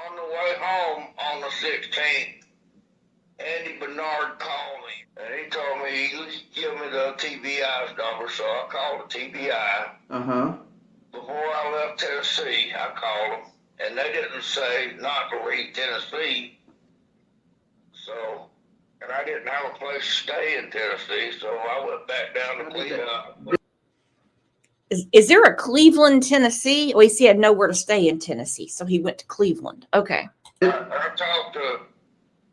On the way home on the 16th, Andy Bernard called me, and he told me he give me the TBI's number, so I called the TBI. Uh-huh. Before I left Tennessee, I called them, and they didn't say not to leave Tennessee. So, and I didn't have a place to stay in Tennessee, so I went back down to Cleveland. Is there a Cleveland, Tennessee? Well, he had nowhere to stay in Tennessee, so he went to Cleveland. Okay. I talked to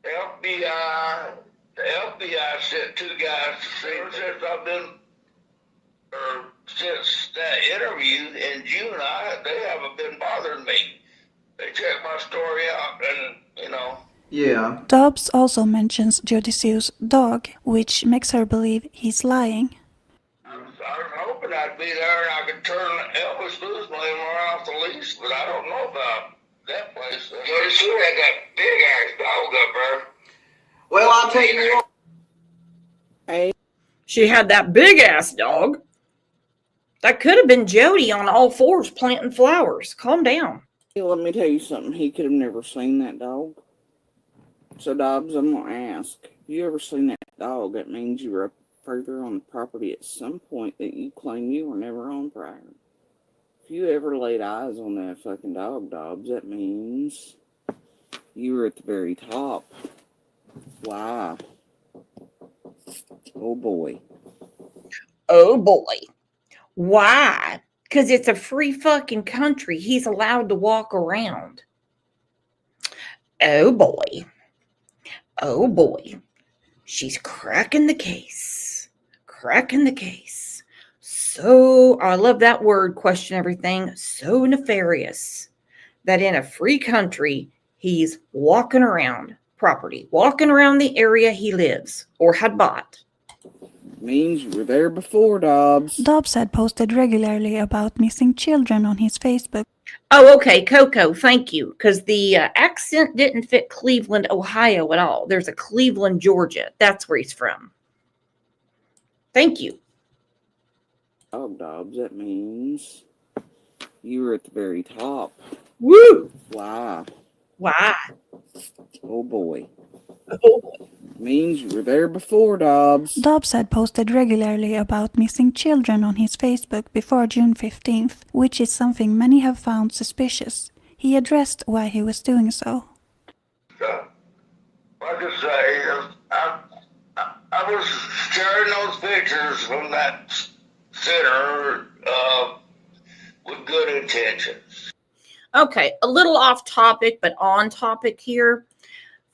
FBI. The FBI sent 2 guys to see me. Since I've been, or since that interview in June, they haven't been bothering me. They checked my story out, and Yeah. Dobbs also mentions Jody Sue's dog, which makes her believe he's lying. I was hoping I'd be there and I could turn Elvis Booth's name around off the lease, but I don't know about that place. Jody Sue had that big ass dog up there. Well, I'll tell you what. Hey. She had that big ass dog. That could have been Jody on all fours planting flowers. Calm down. Hey, let me tell you something. He could have never seen that dog. So, Dobbs, I'm going to ask, if you ever seen that dog, that means you were up further on the property at some point that you claim you were never on prior. If you ever laid eyes on that fucking dog, Dobbs, that means you were at the very top. Why? Oh, boy. Oh, boy. Why? Because it's a free fucking country. He's allowed to walk around. Oh, boy. Oh, boy. She's cracking the case. Cracking the case. So, I love that word, question everything. So nefarious that in a free country, he's walking around property, walking around the area he lives or had bought. Means you were there before, Dobbs. Dobbs had posted regularly about missing children on his Facebook. Oh, okay, Coco, thank you. Because the accent didn't fit Cleveland, Ohio at all. There's a Cleveland, Georgia. That's where he's from. Thank you. Oh, Dobbs, that means you were at the very top. Woo! Why? Why? Oh, boy. Oh, boy. Means you were there before, Dobbs. Dobbs had posted regularly about missing children on his Facebook before June 15th, which is something many have found suspicious. He addressed why he was doing so. Like I say, I was sharing those pictures from that center with good intentions. Okay, a little off topic, but on topic here.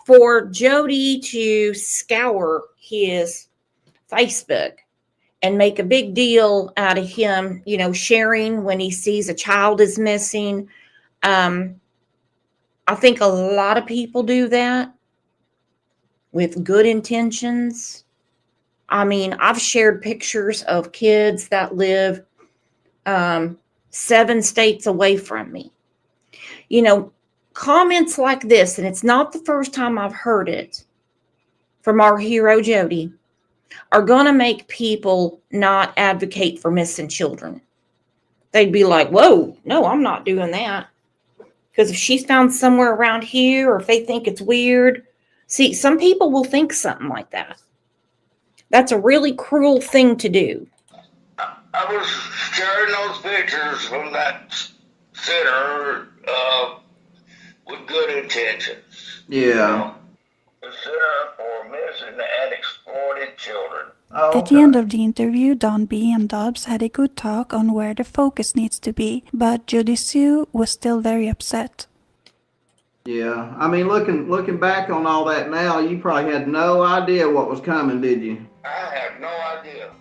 For Jody to scour his Facebook and make a big deal out of him, sharing when he sees a child is missing. I think a lot of people do that with good intentions. I mean, I've shared pictures of kids that live 7 states away from me. Comments like this, and it's not the first time I've heard it from our hero Jody, are going to make people not advocate for missing children. They'd be like, whoa, no, I'm not doing that. Because if she's found somewhere around here, or if they think it's weird. See, some people will think something like that. That's a really cruel thing to do. I was sharing those pictures from that center with good intentions. Yeah. The Center for Missing and Exploited Children. Oh, okay. At the end of the interview, Don B and Dobbs had a good talk on where the focus needs to be, but Jody Sue was still very upset. Yeah, I mean, looking back on all that now, you probably had no idea what was coming, did you? I had no idea.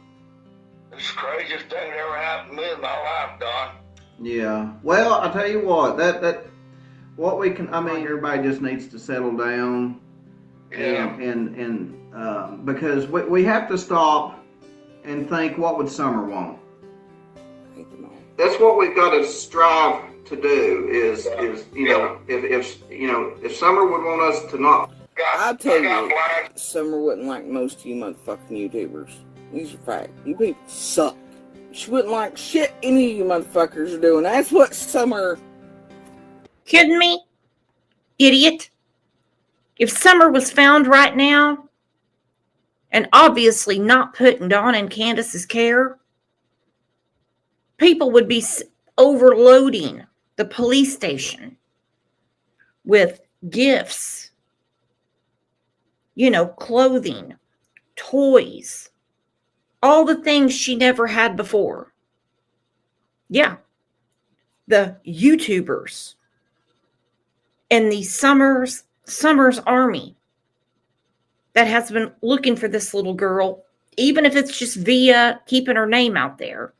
It's the craziest thing that ever happened to me in my life, Don. Yeah. Well, I tell you what, what we can, everybody just needs to settle down. Yeah. And because we have to stop and think, what would Summer want? that's what we've got to strive to do. Is you know, if Summer would want us to not. I'll tell you, Summer wouldn't like most of you motherfucking YouTubers. These are facts. You people suck. She wouldn't like shit any of you motherfuckers are doing. That's what Summer... Kidding me? Idiot. If Summer was found right now, and obviously not put in Donna and Candace's care, people would be overloading the police station with gifts, clothing, toys, all the things she never had before. Yeah. The YouTubers and the Summer's army that has been looking for this little girl, even if it's just via keeping her name out there,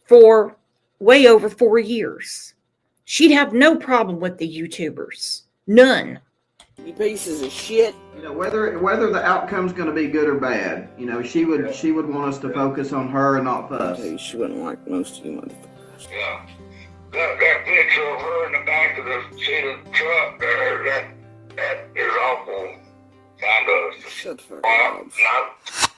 for way over 4 years. She'd have no problem with the YouTubers. None. You pieces of shit. Whether the outcome's going to be good or bad, she would want us to focus on her and not us. She wouldn't like most of you motherfuckers. Yeah. That picture of her in the back of the seat of the truck there, that is awful. Kind of. Shut the fuck up.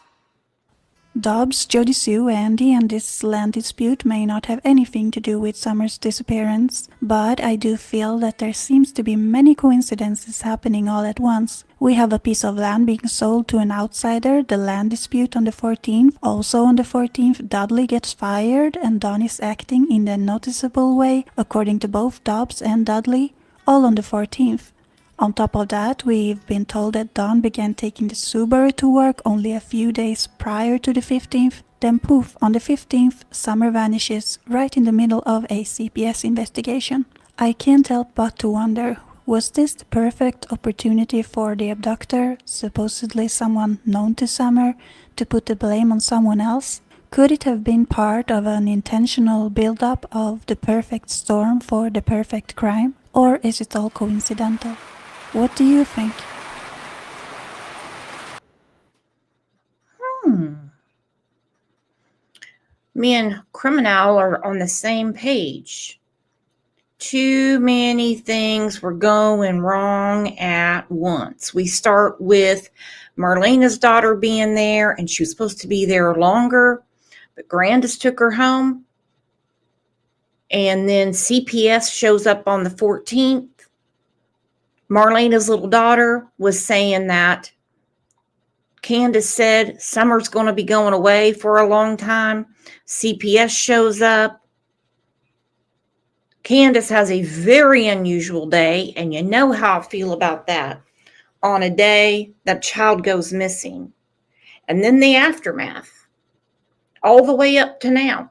Dobbs, Jody Sue, Andy, and this land dispute may not have anything to do with Summer's disappearance, but I do feel that there seems to be many coincidences happening all at once. We have a piece of land being sold to an outsider, the land dispute on the 14th. Also on the 14th, Dudley gets fired and Don is acting in a noticeable way, according to both Dobbs and Dudley, all on the 14th. On top of that, we've been told that Don began taking the Subaru to work only a few days prior to the 15th. Then poof, on the 15th, Summer vanishes right in the middle of a CPS investigation. I can't help but to wonder, was this the perfect opportunity for the abductor, supposedly someone known to Summer, to put the blame on someone else? Could it have been part of an intentional build-up of the perfect storm for the perfect crime? Or is it all coincidental? What do you think? Me and Criminal are on the same page. Too many things were going wrong at once. We start with Marlena's daughter being there, and she was supposed to be there longer, but Grandis took her home. And then CPS shows up on the 14th. Marlena's little daughter was saying that Candace said Summer's going to be going away for a long time. CPS shows up. Candace has a very unusual day, and you know how I feel about that. On a day that child goes missing. And then the aftermath. All the way up to now.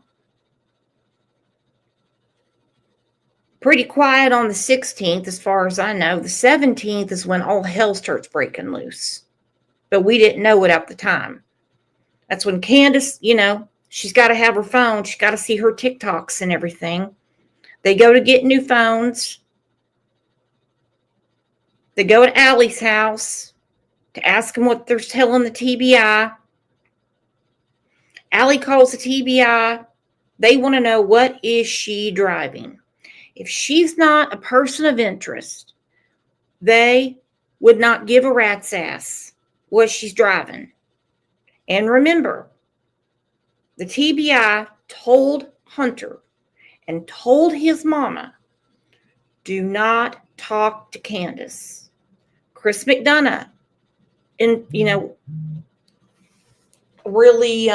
Pretty quiet on the 16th, as far as I know. The 17th is when all hell starts breaking loose. But we didn't know it at the time. That's when Candace, she's got to have her phone. She's got to see her TikToks and everything. They go to get new phones. They go to Allie's house to ask them what they're telling the TBI. Allie calls the TBI. They want to know, what is she driving? If she's not a person of interest, they would not give a rat's ass what she's driving. And remember, the TBI told Hunter and told his mama, do not talk to Candace. Chris McDonough, really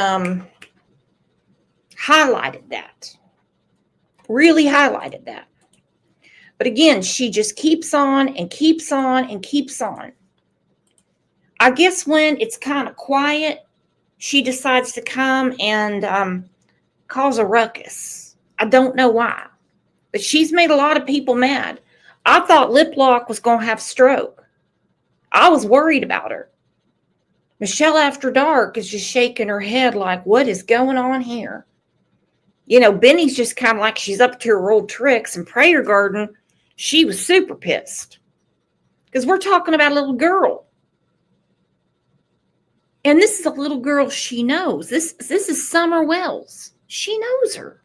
highlighted that. Really highlighted that. But again, she just keeps on and keeps on and keeps on. I guess when it's kind of quiet, she decides to come and cause a ruckus. I don't know why. But she's made a lot of people mad. I thought Lip Lock was going to have a stroke. I was worried about her. Michelle After Dark is just shaking her head like, what is going on here? Benny's just kind of like she's up to her old tricks. And Prayer Garden, she was super pissed. Because we're talking about a little girl. And this is a little girl she knows. This is Summer Wells. She knows her.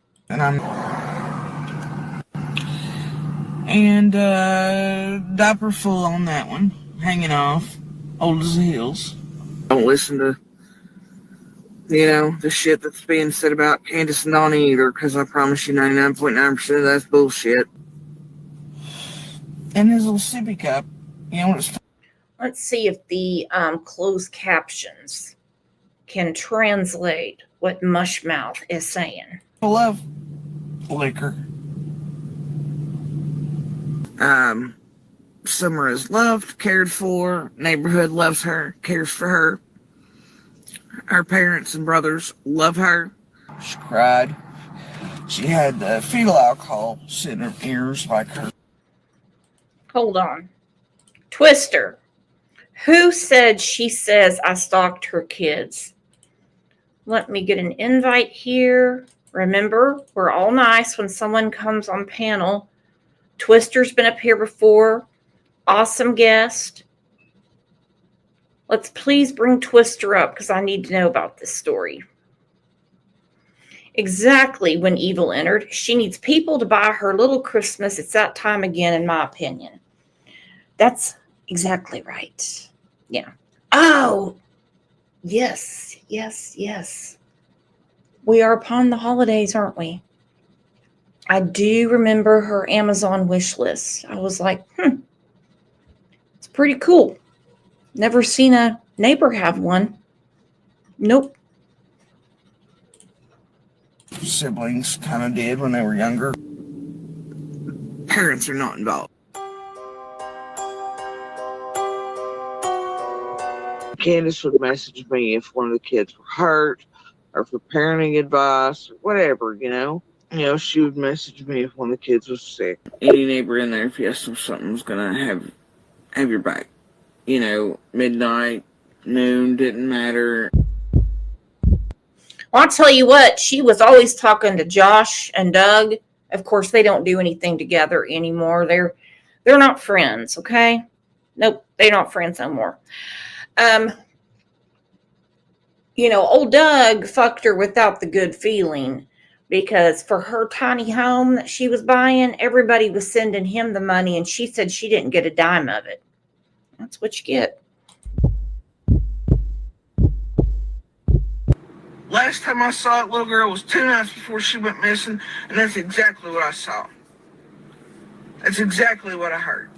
And diaper full on that one, hanging off, old as the hills. Don't listen to, the shit that's being said about Candace and Donnie either, because I promise you 99.9% of that's bullshit. And his little sippy cup, Let's see if the closed captions can translate what Mushmouth is saying. Love liquor. Summer is loved, cared for, neighborhood loves her, cares for her. Her parents and brothers love her. She cried. She had fetal alcohol sitting in her ears like her. Hold on. Twister. Who said she says I stalked her kids? Let me get an invite here. Remember, we're all nice when someone comes on panel. Twister's been up here before. Awesome guest. Let's please bring Twister up because I need to know about this story. Exactly when Evil entered. She needs people to buy her little Christmas. It's that time again, in my opinion. That's exactly right. Yeah. Oh, yes, yes, yes. We are upon the holidays, aren't we? I do remember her Amazon wish list. I was like, it's pretty cool. Never seen a neighbor have one. Nope. Siblings kind of did when they were younger. Parents are not involved. Candace would message me if one of the kids were hurt or for parenting advice or whatever, she would message me if one of the kids was sick. Any neighbor in there, if you asked them something, was going to have your back. Midnight, noon, didn't matter. Well, I'll tell you what, she was always talking to Josh and Doug. Of course, they don't do anything together anymore. They're not friends, okay? Nope, they're not friends no more. Old Doug fucked her without the good feeling because for her tiny home that she was buying, everybody was sending him the money and she said she didn't get a dime of it. That's what you get. Last time I saw that little girl was 2 nights before she went missing, and that's exactly what I saw. That's exactly what I heard.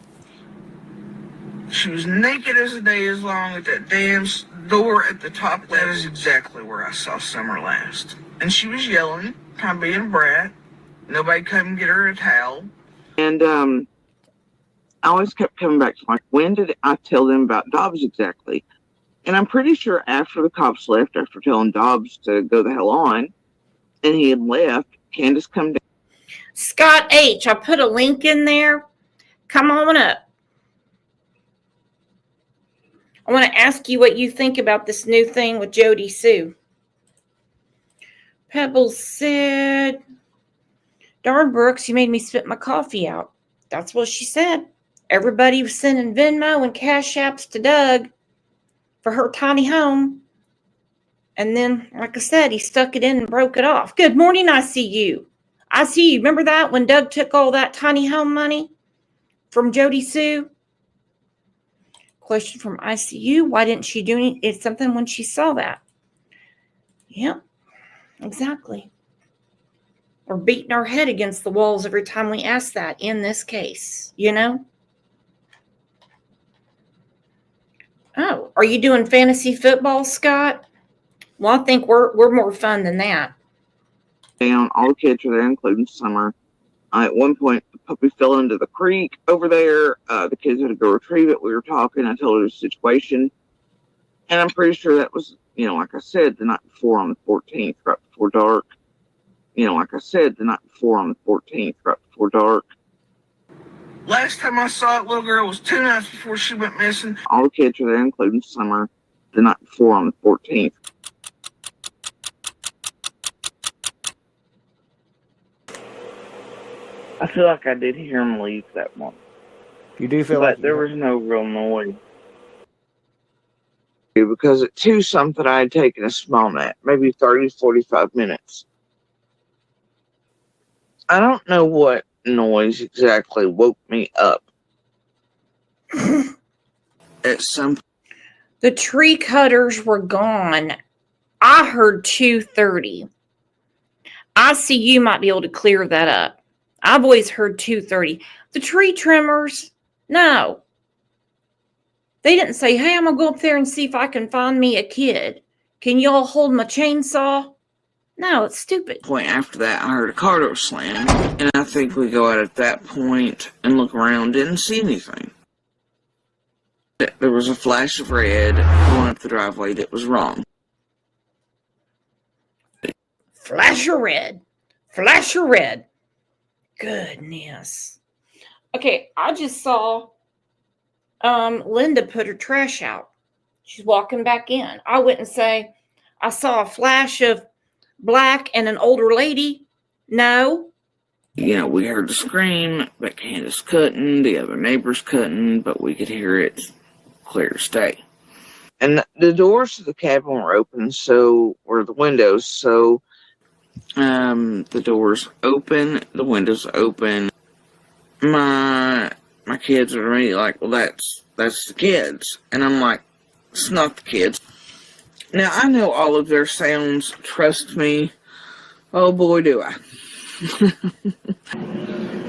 She was naked as the day is long at that damn door at the top. That is exactly where I saw Summer last. And she was yelling, kind of being a brat. Nobody come get her a towel. And I always kept coming back to when did I tell them about Dobbs exactly? And I'm pretty sure after the cops left, after telling Dobbs to go the hell on, and he had left, Candace come down. Scott H., I put a link in there. Come on up. I want to ask you what you think about this new thing with Jody Sue. Pebbles said, darn, Brooks, you made me spit my coffee out. That's what she said. Everybody was sending Venmo and Cash Apps to Doug for her tiny home. And then, like I said, he stuck it in and broke it off. Good morning, ICU. ICU, remember that when Doug took all that tiny home money from Jody Sue? Question from ICU, why didn't she do something when she saw that? Yep, exactly. We're beating our head against the walls every time we ask that in this case, Oh, are you doing fantasy football, Scott? Well, I think we're more fun than that. Down, all the kids are there, including Summer. At one point, the puppy fell into the creek over there. The kids had to go retrieve it. We were talking. I told her the situation. And I'm pretty sure that was, like I said, the night before on the 14th, right before dark. Like I said, the night before on the 14th, right before dark. Last time I saw that little girl was 2 nights before she went missing. All the kids are there, including Summer, the night before on the 14th. I feel like I did hear him leave that morning. You do feel but there was no real noise. Because at 2-something, I had taken a small nap, maybe 30, 45 minutes. I don't know what noise exactly woke me up. At some The tree cutters were gone. I heard 2:30. I see you might be able to clear that up. I've always heard 2:30. The tree trimmers, no. They didn't say, hey, I'm going to go up there and see if I can find me a kid. Can y'all hold my chainsaw? No, it's stupid. point after that, I heard a car door slam, and I think we go out at that point and look around, didn't see anything. There was a flash of red going up the driveway that was wrong. Flash of red. Flash of red. Goodness. Okay, I just saw Linda put her trash out. She's walking back in. I wouldn't say I saw a flash of black and an older lady. No. You know, we heard the scream, but Candace couldn't, the other neighbors couldn't, but we could hear it clear as day. And the doors to the cabin were open, so were the windows, so the doors open, the windows open. My kids are immediately like, well, that's the kids. And I'm like, it's not the kids. Now, I know all of their sounds, trust me. Oh boy, do I.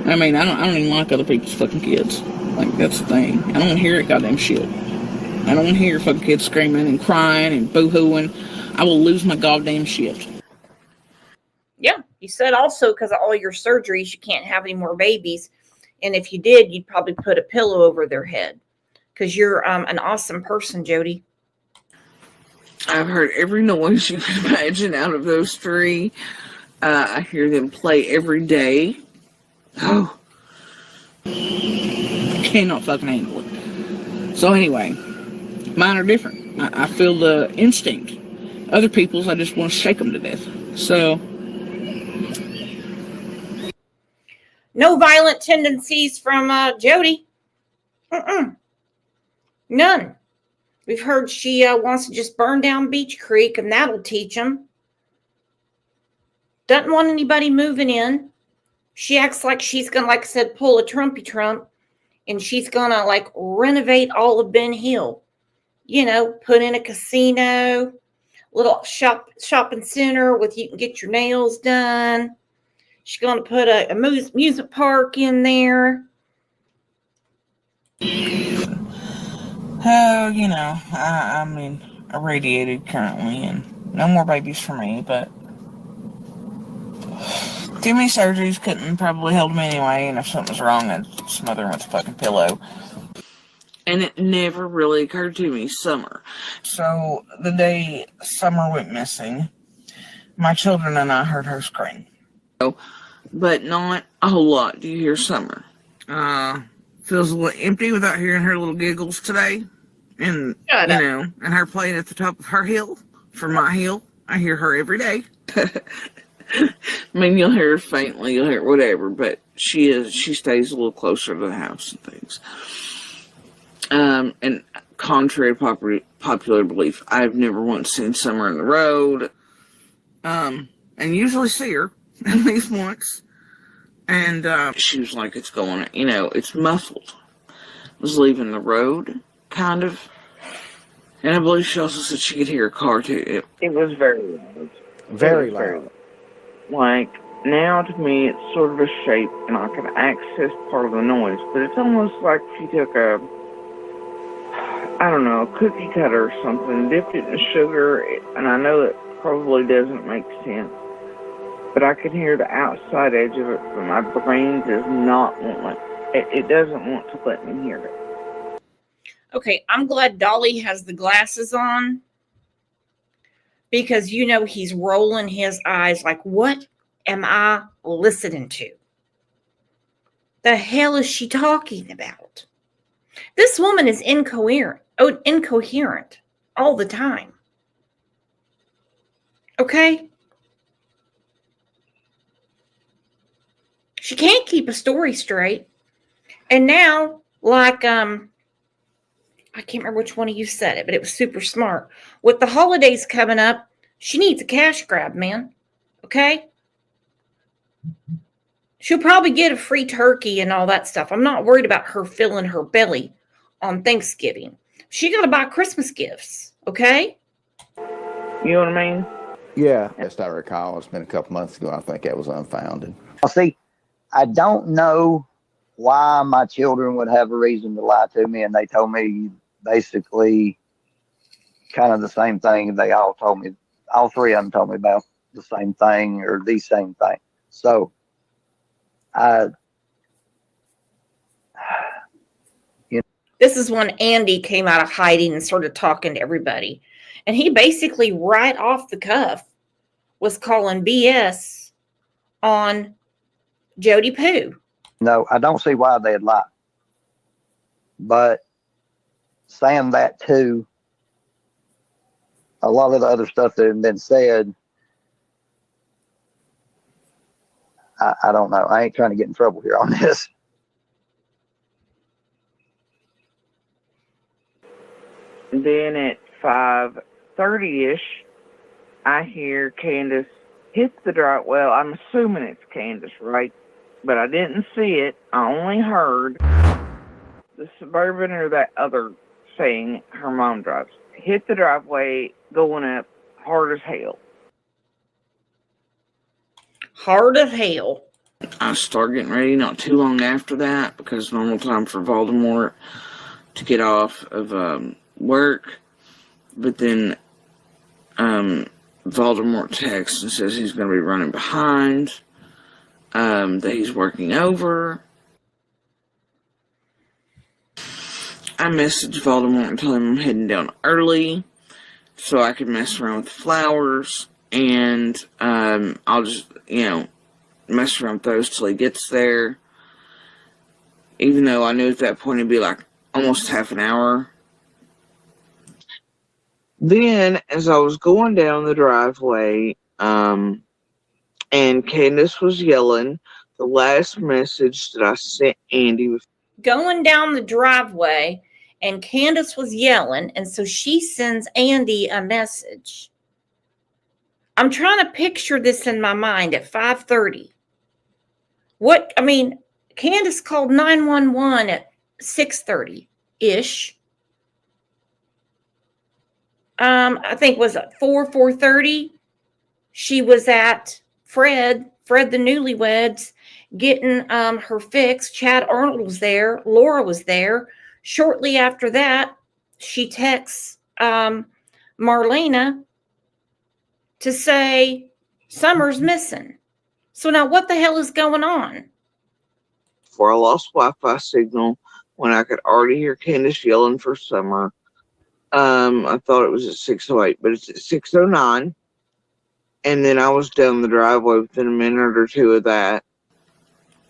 I mean, I don't even like other people's fucking kids. Like, that's the thing. I don't want to hear that goddamn shit. I don't want to hear fucking kids screaming and crying and boo-hooing. I will lose my goddamn shit. Yeah, you said also because of all your surgeries, you can't have any more babies. And if you did, you'd probably put a pillow over their head. Because you're an awesome person, Jody. I've heard every noise you can imagine out of those three. I hear them play every day. Oh. I cannot fucking handle it. So anyway, mine are different. I feel the instinct. Other people's, I just want to shake them to death. So. No violent tendencies from Jody. None. We've heard she wants to just burn down Beach Creek, and that'll teach them. Doesn't want anybody moving in. She acts like she's going to, like I said, pull a Trumpy Trump, and she's going to, like, renovate all of Ben Hill. You know, put in a casino, little shopping center with you can get your nails done. She's going to put a amusement park in there. Oh, you know, I mean, irradiated currently, and no more babies for me, but too many surgeries couldn't probably help me anyway, and if something's wrong, I'd smother him with a fucking pillow. And it never really occurred to me, Summer. So, the day Summer went missing, my children and I heard her scream. But not a whole lot. Do you hear Summer? Feels a little empty without hearing her little giggles today. And, you know, and her playing at the top of her hill for my hill. I hear her every day. I mean, you'll hear her faintly, you'll hear whatever, but she stays a little closer to the house and things. And contrary to popular belief, I've never once seen Summer in the road. And usually see her at least once. And she was like, it's going, you know, it's muffled. Was leaving the road, kind of. And I believe she also said she could hear a car too. It was very loud. Very loud. Like, now to me it's sort of a shape and I can access part of the noise, but it's almost like she took a cookie cutter or something, dipped it in sugar, and I know that probably doesn't make sense, but I can hear the outside edge of it, but my brain does not want it doesn't want to let me hear it. Okay, I'm glad Dolly has the glasses on, because you know he's rolling his eyes like, what am I listening to? The hell is she talking about? This woman is incoherent all the time. Okay? She can't keep a story straight. And now, like, I can't remember which one of you said it, but it was super smart. With the holidays coming up, she needs a cash grab, man. Okay? She'll probably get a free turkey and all that stuff. I'm not worried about her filling her belly on Thanksgiving. She got to buy Christmas gifts, okay? You know what I mean? Yeah, best I recall, it's been a couple months ago. I think that was unfounded. See, I don't know why my children would have a reason to lie to me, and they told me basically kind of the same thing. They all told me, all three of them told me about the same thing or the same thing. So, This is when Andy came out of hiding and started talking to everybody. And he basically, right off the cuff, was calling BS on Jody Poo. no, I don't see why they'd lie. But saying that too, a lot of the other stuff that had been said, I don't know. I ain't trying to get in trouble here on this. Then at 5:30ish, I hear Candace hit the drive. Well, I'm assuming it's Candace, right? But I didn't see it. I only heard the Suburban or that other thing her mom drives hit the driveway going up hard as hell. Hard as hell. I started getting ready not too long after that because normal time for Voldemort to get off of work. But then Voldemort texts and says he's going to be running behind, that he's working over. I messaged Voldemort and told him I'm heading down early so I could mess around with the flowers, and I'll just, mess around with those till he gets there. Even though I knew at that point it'd be like almost half an hour. Then, as I was going down the driveway, and Candace was yelling, the last message that I sent Andy was going down the driveway, and Candace was yelling, and so she sends Andy a message. I'm trying to picture this in my mind at 5:30. Candace called 911 at 6:30-ish. I think was it 4:30. She was at Fred the Newlyweds, getting her fix. Chad Arnold was there. Laura was there. Shortly after that, she texts Marlena to say Summer's missing. So now what the hell is going on? before I lost Wi-Fi signal when I could already hear Candace yelling for Summer. I thought it was at 6:08, but it's at 6:09. And then I was down the driveway within a minute or two of that.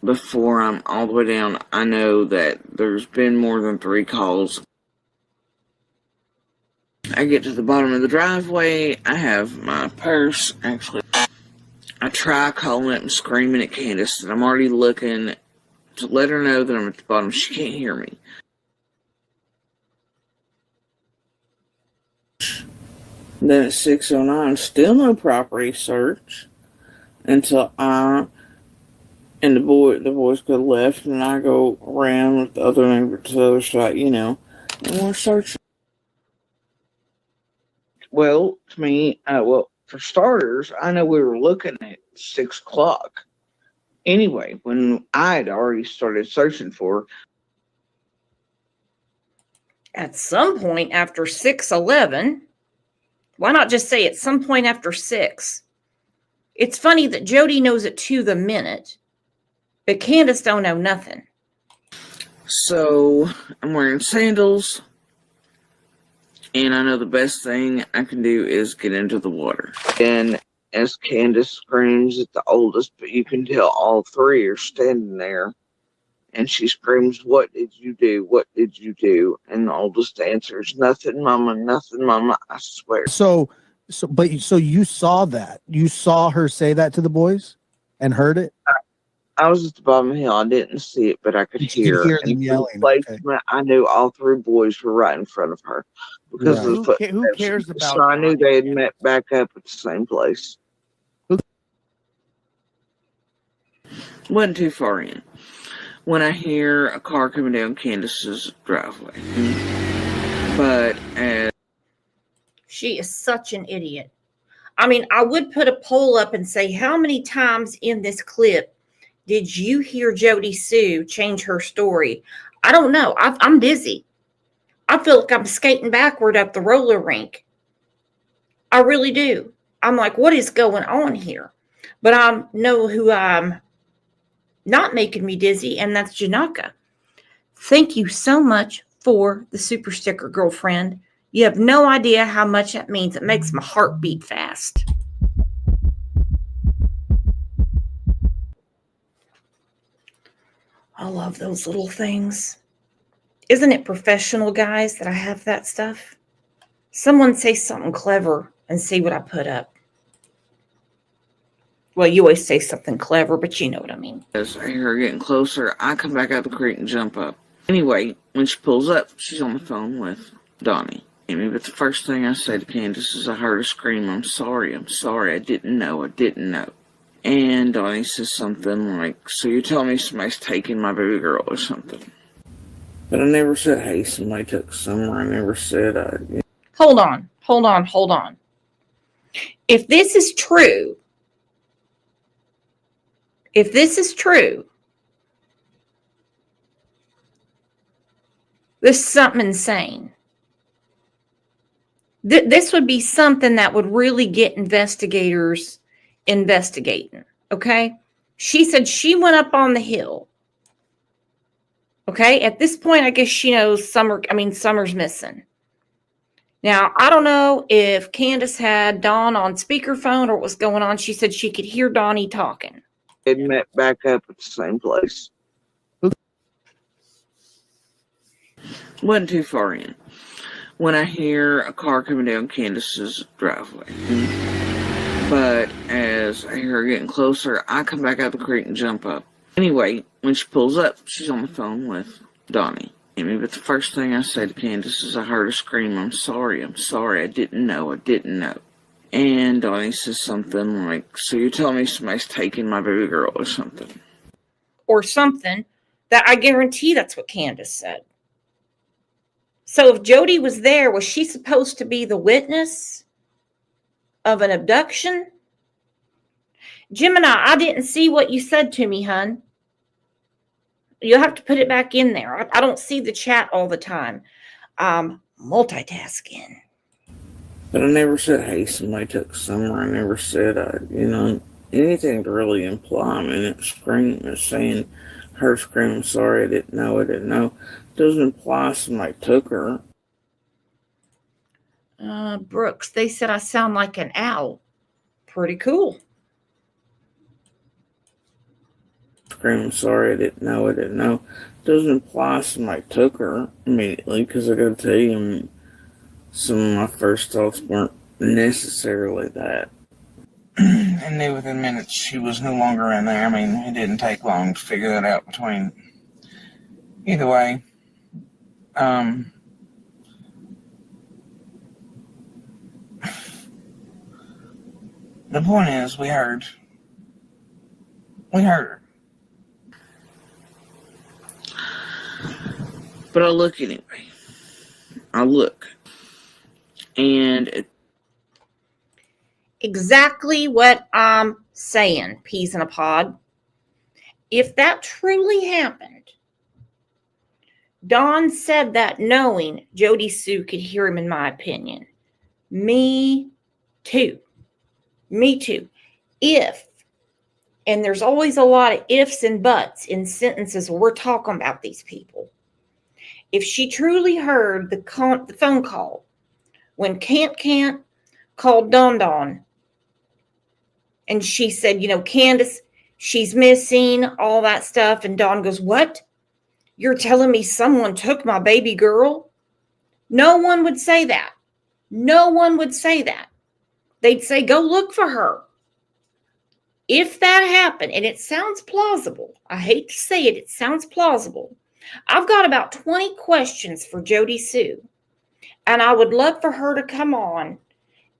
Before I'm all the way down, I know that there's been more than 3 calls. I get to the bottom of the driveway. I have my purse. Actually, I try calling up and screaming at Candace that I'm already looking to let her know that I'm at the bottom. She can't hear me. Then at 6:09, still no property search until I and the boys go left and I go around with the other neighbor to the other side, and we're searching. Well, to me, for starters, I know we were looking at 6 o'clock. Anyway, when I had already started searching for her. At some point after 6:11, why not just say at some point after 6? It's funny that Jody knows it to the minute, but Candace don't know nothing. So I'm wearing sandals, and I know the best thing I can do is get into the water. And as Candace screams at the oldest, but you can tell all 3 are standing there, and she screams, "What did you do? What did you do?" And the oldest answers, "Nothing, Mama, nothing, Mama, I swear." So you saw that? You saw her say that to the boys and heard it? I was at the bottom of the hill. I didn't see it, but I could hear. Hear them yelling. Okay. I knew all 3 boys were right in front of her because of the footsteps. Who cares about? So I knew they had met back up at the same place. Wasn't too far in when I hear a car coming down Candace's driveway. But as She is such an idiot. I mean, I would put a poll up and say, how many times in this clip did you hear Jody Sue change her story? I don't know. I'm busy. I feel like I'm skating backward up the roller rink. I really do. I'm like, what is going on here? But I know who I'm not making me dizzy, and that's Janaka. Thank you so much for the super sticker, girlfriend. You have no idea how much that means. It makes my heart beat fast. I love those little things. Isn't it professional, guys, that I have that stuff? Someone say something clever and see what I put up. Well, you always say something clever, but you know what I mean. I hear her getting closer, I come back out the creek and jump up. Anyway, when she pulls up, she's on the phone with Donnie. But the first thing I say to Candace is, I heard her scream, I'm sorry, I didn't know. And Donnie says something like, so you're telling me somebody's taking my baby girl or something. But I never said, hey, somebody took Summer. I never said, Hold on. If this is true, this is something insane. This would be something that would really get investigators investigating, okay? She said she went up on the hill. Okay, at this point, I guess she knows Summer's missing. Now, I don't know if Candace had Dawn on speakerphone or what was going on. She said she could hear Donnie talking. They met back up at the same place. Wasn't too far in when I hear a car coming down Candace's driveway. But as I hear her getting closer, I come back out the creek and jump up. Anyway, when she pulls up, she's on the phone with Donnie. But the first thing I say to Candace is, I heard her scream, I'm sorry, I didn't know. And Donnie says something like, so you're telling me somebody's taking my baby girl or something. Or something that I guarantee that's what Candace said. So if Jody was there, was she supposed to be the witness of an abduction? Gemini, I didn't see what you said to me, hun. You'll have to put it back in there. I don't see the chat all the time. Multitasking. But I never said, hey, somebody took Summer. I never said, anything to really imply. It's saying her screaming, sorry, I didn't know. Doesn't imply somebody took her. Brooks, they said I sound like an owl. Pretty cool. Screaming, sorry, I didn't know. Doesn't imply somebody took her immediately, because I gotta tell you, some of my first thoughts weren't necessarily that. And knew within minutes she was no longer in there. It didn't take long to figure that out between. Either way, the point is, we heard her. But I look anyway. And Exactly what I'm saying, peas in a pod. If that truly happened, Dawn said that knowing Jody Sue could hear him, in my opinion. Me too. If, and there's always a lot of ifs and buts in sentences where we're talking about these people. If she truly heard the phone call when Can't called Don, and she said, Candace, she's missing, all that stuff. And Dawn goes, what? You're telling me someone took my baby girl? No one would say that. They'd say, go look for her. If that happened, and it sounds plausible, I hate to say it, it sounds plausible. I've got about 20 questions for Jody Sue, and I would love for her to come on.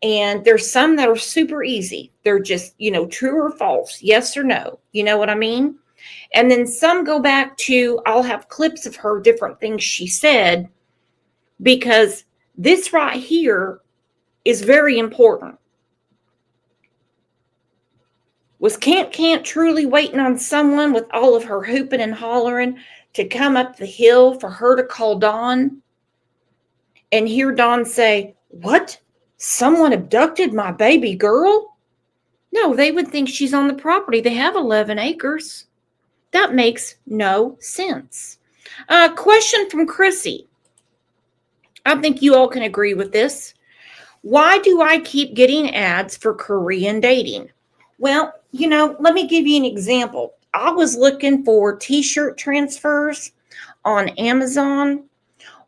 And there's some that are super easy. They're just, true or false, yes or no. You know what I mean? And then some go back to, I'll have clips of her, different things she said, because this right here is very important. Was Can't truly waiting on someone with all of her hooping and hollering to come up the hill for her to call Dawn and hear Dawn say, "What? Someone abducted my baby girl?" No, they would think she's on the property. They have 11 acres. That makes no sense. Question from Chrissy. I think you all can agree with this. Why do I keep getting ads for Korean dating? Well, let me give you an example. I was looking for t-shirt transfers on Amazon.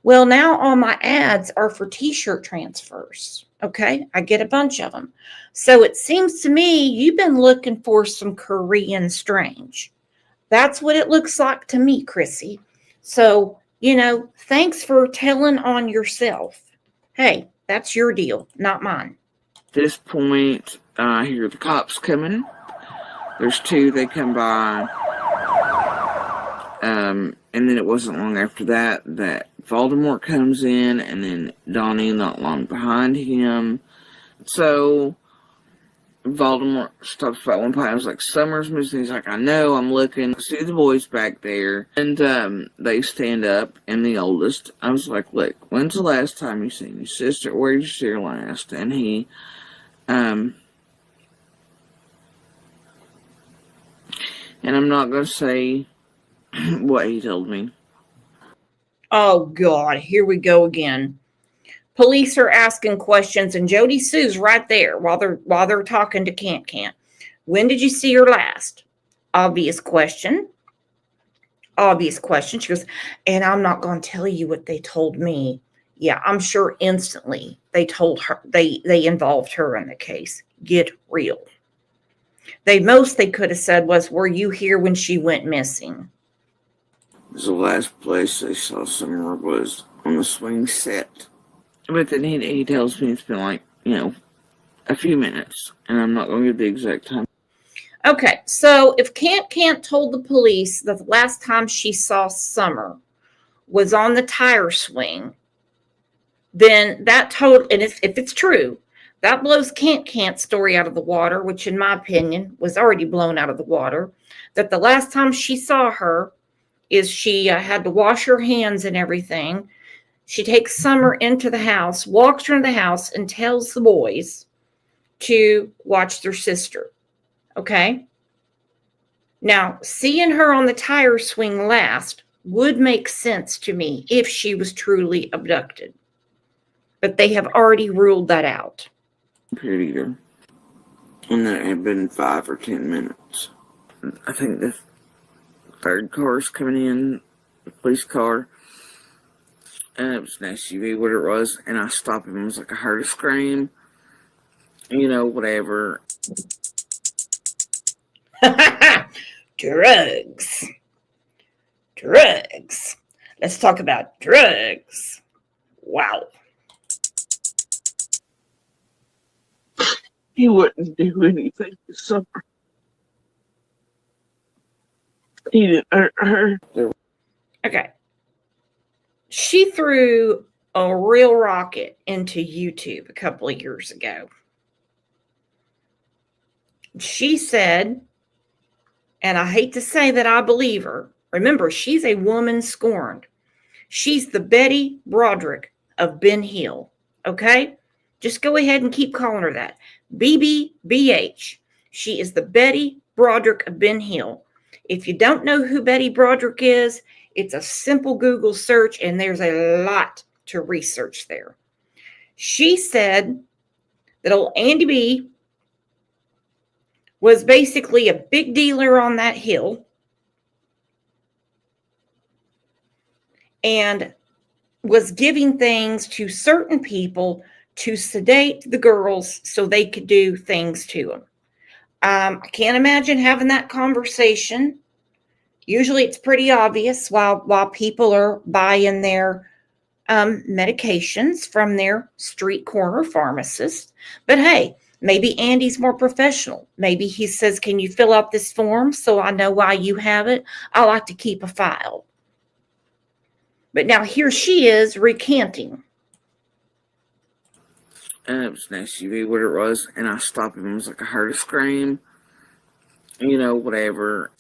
Well, now all my ads are for t-shirt transfers. Okay, I get a bunch of them. So it seems to me you've been looking for some Korean strange. That's what it looks like to me, Chrissy. So, thanks for telling on yourself. Hey, that's your deal, not mine. At this point, I hear the cops coming. There's two, they come by. And then it wasn't long after that Voldemort comes in, and then Donnie not long behind him. So Voldemort stops by one point. I was like, "Summer's missing." He's like, "I know, I'm looking. I see the boys back there." And they stand up, and the oldest, I was like, "Look, when's the last time you seen your sister? Where did you see her last?" And he, and I'm not going to say what he told me. Oh, God, here we go again. Police are asking questions, and Jody Sue's right there while they're talking to Can't. When did you see her last? Obvious question. She goes, and I'm not going to tell you what they told me. Yeah, I'm sure instantly they told her, they involved her in the case. Get real. Most they could have said was, "Were you here when she went missing?" The last place I saw Summer was on the swing set. But then he tells me it's been like, a few minutes. And I'm not going to give the exact time. Okay, so if Can't told the police that the last time she saw Summer was on the tire swing, then that and if it's true, that blows Can't story out of the water, which in my opinion was already blown out of the water, that the last time she saw her is she had to wash her hands and everything. She takes Summer into the house, walks her into the house, and tells the boys to watch their sister. Okay? Now, seeing her on the tire swing last would make sense to me if she was truly abducted. But they have already ruled that out. Period either. And that had been 5 or 10 minutes. I think the third car's coming in, the police car. And it was an SUV, what it was. And I stopped him. It was like I heard a scream. Whatever. Drugs. Let's talk about drugs. Wow. He wouldn't do anything to Summer. He didn't hurt her. Okay. She threw a real rocket into YouTube a couple of years ago. She said, and I hate to say that I believe her. Remember, she's a woman scorned. She's the Betty Broderick of Ben Hill. Okay? Just go ahead and keep calling her that. BBBH. She is the Betty Broderick of Ben Hill. If you don't know who Betty Broderick is, it's a simple Google search, and there's a lot to research there. She said that old Andy B was basically a big dealer on that hill and was giving things to certain people to sedate the girls so they could do things to them. I can't imagine having that conversation. Usually it's pretty obvious while people are buying their medications from their street corner pharmacist. But hey, Maybe Andy's more professional. Maybe he says, can you fill out this form so I know why you have it? I like to keep a file. But now here she is recanting. And it was an SUV, what it was, and I stopped him. It was like I heard a scream, whatever.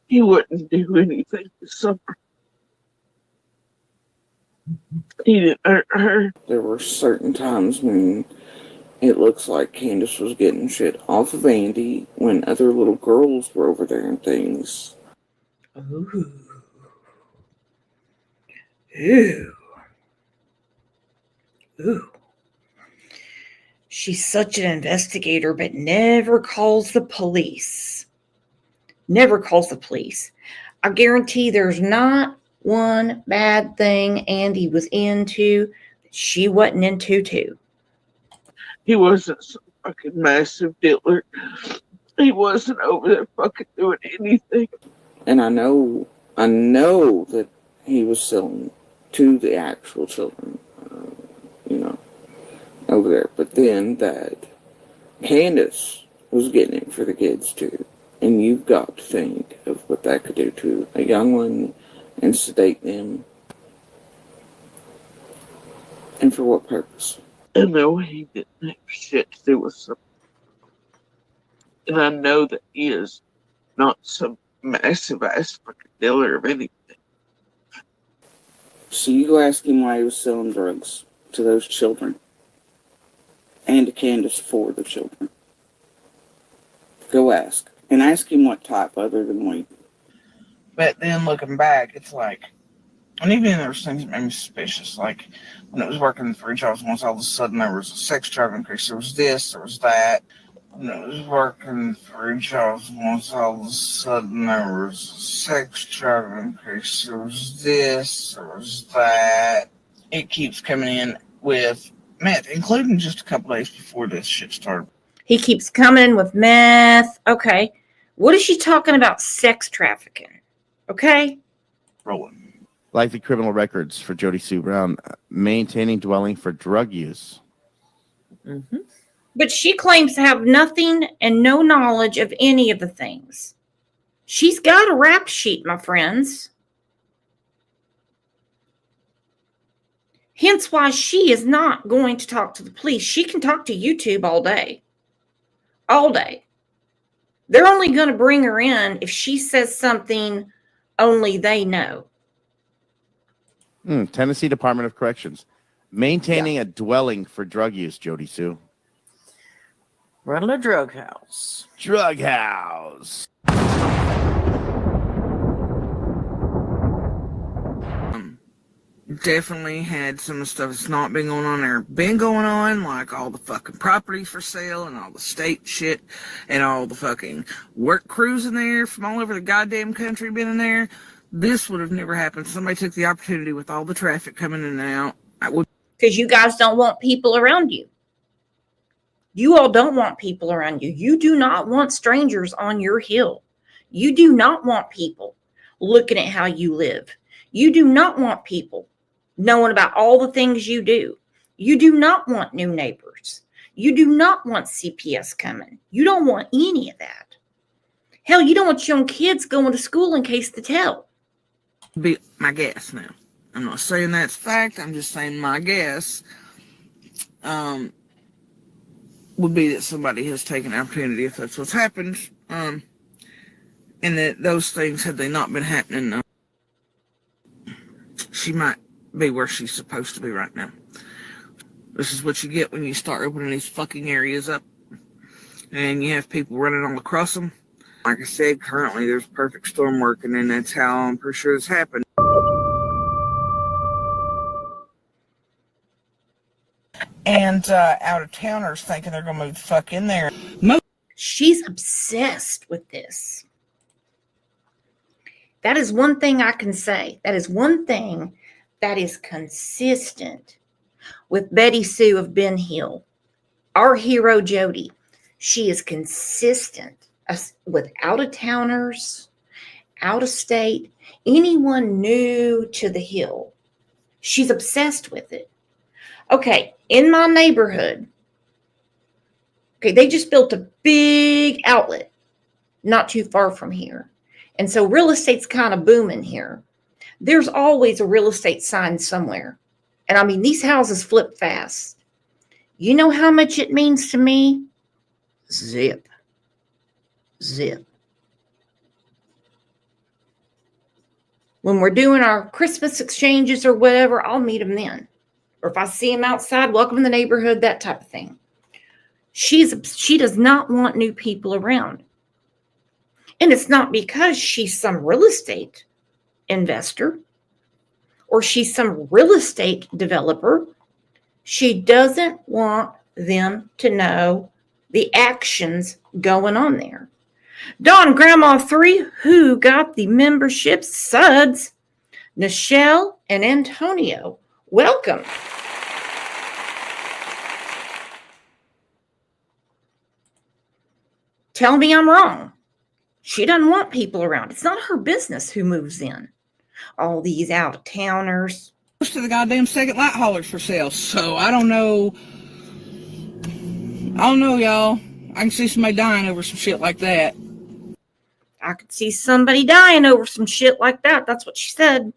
He wouldn't do anything this summer. He didn't hurt her. There were certain times when it looks like Candace was getting shit off of Andy when other little girls were over there and things. Ooh. Ooh. Ooh. She's such an investigator, but never calls the police. Never calls the police. I guarantee there's not one bad thing Andy was into that she wasn't into too. He wasn't some fucking massive dealer. He wasn't over there fucking doing anything. And I know that he was selling to the actual children, over there. But then that Candace was getting it for the kids too. And you've got to think of what that could do to a young one and sedate them. And for what purpose? I know he didn't have shit to do with something. And I know that he is not some massive ass fucking dealer of anything. So you go ask him why he was selling drugs to those children. And to Candace for the children. Go ask. And ask him what type other than weed. But then looking back, it's like, and even there's things that made me suspicious, like when it was working 3 jobs once, all of a sudden there was a sex drive increase. There was this, there was that. When it was working 3 jobs once, all of a sudden there was a sex drive increase. There was this, there was that. It keeps coming in with meth, including just a couple days before this shit started. He keeps coming in with meth. Okay. What is she talking about? Sex trafficking. Okay. Rolling. Like the criminal records for Jody Sue Brown, maintaining dwelling for drug use. Mm-hmm. But she claims to have nothing and no knowledge of any of the things. She's got a rap sheet, my friends. Hence why she is not going to talk to the police. She can talk to YouTube all day. All day. They're only going to bring her in if she says something only they know. Tennessee Department of Corrections. Maintaining a dwelling for drug use, Jody Sue. Running a drug house. Drug house. Definitely had some of the stuff that's not been going on there. Been going on, like all the fucking properties for sale and all the state shit and all the fucking work crews in there from all over the goddamn country been in there. This would have never happened. Somebody took the opportunity with all the traffic coming in and out. Because you guys don't want people around you. You all don't want people around you. You do not want strangers on your hill. You do not want people looking at how you live. You do not want people knowing about all the things you do. You do not want new neighbors. You do not want CPS coming. You don't want any of that. Hell, you don't want young kids going to school in case they tell. Be my guess now. I'm not saying that's fact. I'm just saying my guess would be that somebody has taken opportunity if that's what's happened. And that those things, had they not been happening, she might be where she's supposed to be right now. This is what you get when you start opening these fucking areas up. And you have people running all across them. Like I said, currently there's perfect storm working, and that's how I'm pretty sure it's happened. And out-of-towners thinking they're going to move the fuck in there. She's obsessed with this. That is one thing I can say. That is one thing that is consistent with Betty Sue of Ben Hill. Our hero, Jody. She is consistent with out-of-towners, out-of-state, anyone new to the Hill. She's obsessed with it. Okay, in my neighborhood, okay, they just built a big outlet not too far from here. And so real estate's kind of booming here. There's always a real estate sign somewhere. And I mean, these houses flip fast. You know how much it means to me? Zip. Zip. When we're doing our Christmas exchanges or whatever, I'll meet them then. Or if I see them outside, welcome in the neighborhood, that type of thing. She does not want new people around. And it's not because she's some real estate investor or she's some real estate developer. She doesn't want them to know the actions going on there. Dawn, Grandma 3, who got the membership suds? Nichelle and Antonio, welcome. Tell me I'm wrong. She doesn't want people around. It's not her business who moves in. All these out-of-towners. Most of the goddamn second light haulers for sale. So I don't know. Y'all. I can see somebody dying over some shit like that. I could see somebody dying over some shit like that. That's what she said.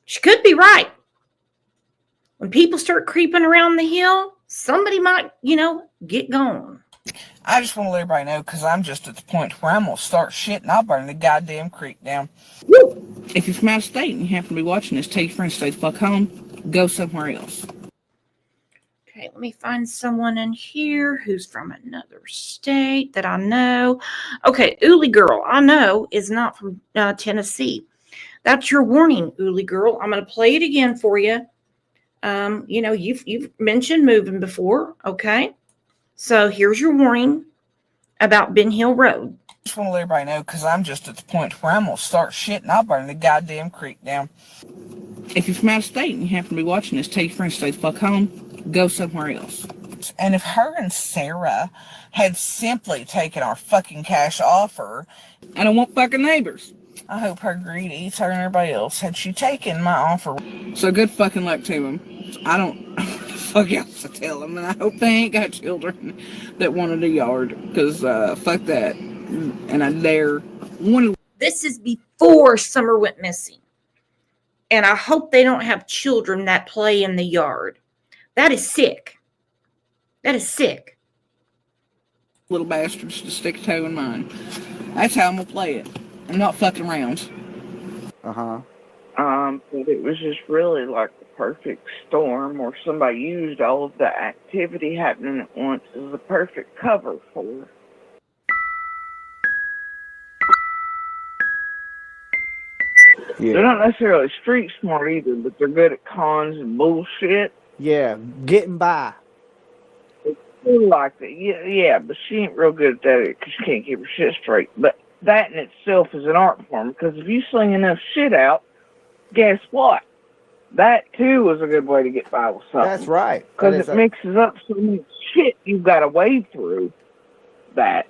She could be right. When people start creeping around the hill, somebody might, get gone. I just want to let everybody know, because I'm just at the point where I'm going to start shit and I'll burn the goddamn creek down. Woo! If you're from out of state and you happen to be watching this, tell your friends to stay the fuck home. Go somewhere else. Okay, let me find someone in here who's from another state that I know. Okay, Uli Girl, I know, is not from Tennessee. That's your warning, Uli Girl. I'm going to play it again for you. You've mentioned moving before, okay? So here's your warning about Ben Hill Road. I just want to let everybody know, because I'm just at the point where I'm going to start shit and I'll burn the goddamn creek down. If you're from out of state and you happen to be watching this, tell your friends to stay the fuck home. Go somewhere else. And if her and Sarah had simply taken our fucking cash offer, I don't want fucking neighbors. I hope her greed eats her and everybody else. Had she taken my offer. So good fucking luck to them. I don't fuck else to tell them, and I hope they ain't got children that wanted a yard, because fuck that. And I dare one. This is before Summer went missing. And I hope they don't have children that play in the yard. That is sick. That is sick. Little bastards to stick a toe in mine. That's how I'm gonna play it. I'm not fucking around. But it was just really like the perfect storm, or somebody used all of the activity happening at once as the perfect cover for her. Yeah. They're not necessarily street smart either, but they're good at cons and bullshit. Yeah, getting by. It's still like that. Yeah, but she ain't real good at that because she can't keep her shit straight. But that in itself is an art form, because if you sling enough shit out, guess what? That too is a good way to get by with something. That's right. Because it mixes up so much shit you've got to wade through that.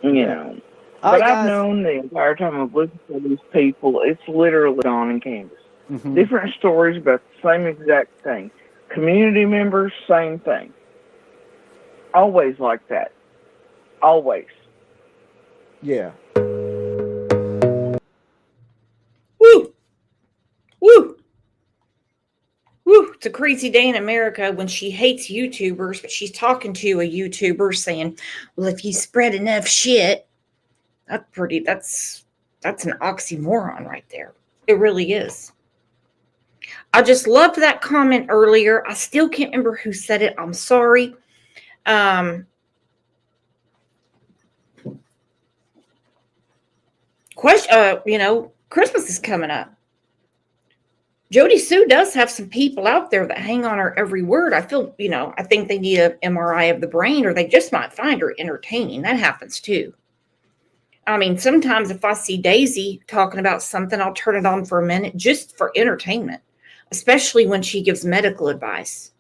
You know. But I've known the entire time I've listened to these people, it's literally Dawn and Candace. Mm-hmm. Different stories about the same exact thing. Community members, same thing. Always like that. Always. Yeah. Woo! Woo! Woo! It's a crazy day in America when she hates YouTubers, but she's talking to a YouTuber saying, well, if you spread enough shit, that's an oxymoron right there. It really is. I just loved that comment earlier. I still can't remember who said it. I'm sorry. Christmas is coming up. Jody Sue does have some people out there that hang on her every word. I think they need an MRI of the brain, or they just might find her entertaining. That happens too. I mean, sometimes if I see Daisy talking about something, I'll turn it on for a minute just for entertainment, especially when she gives medical advice.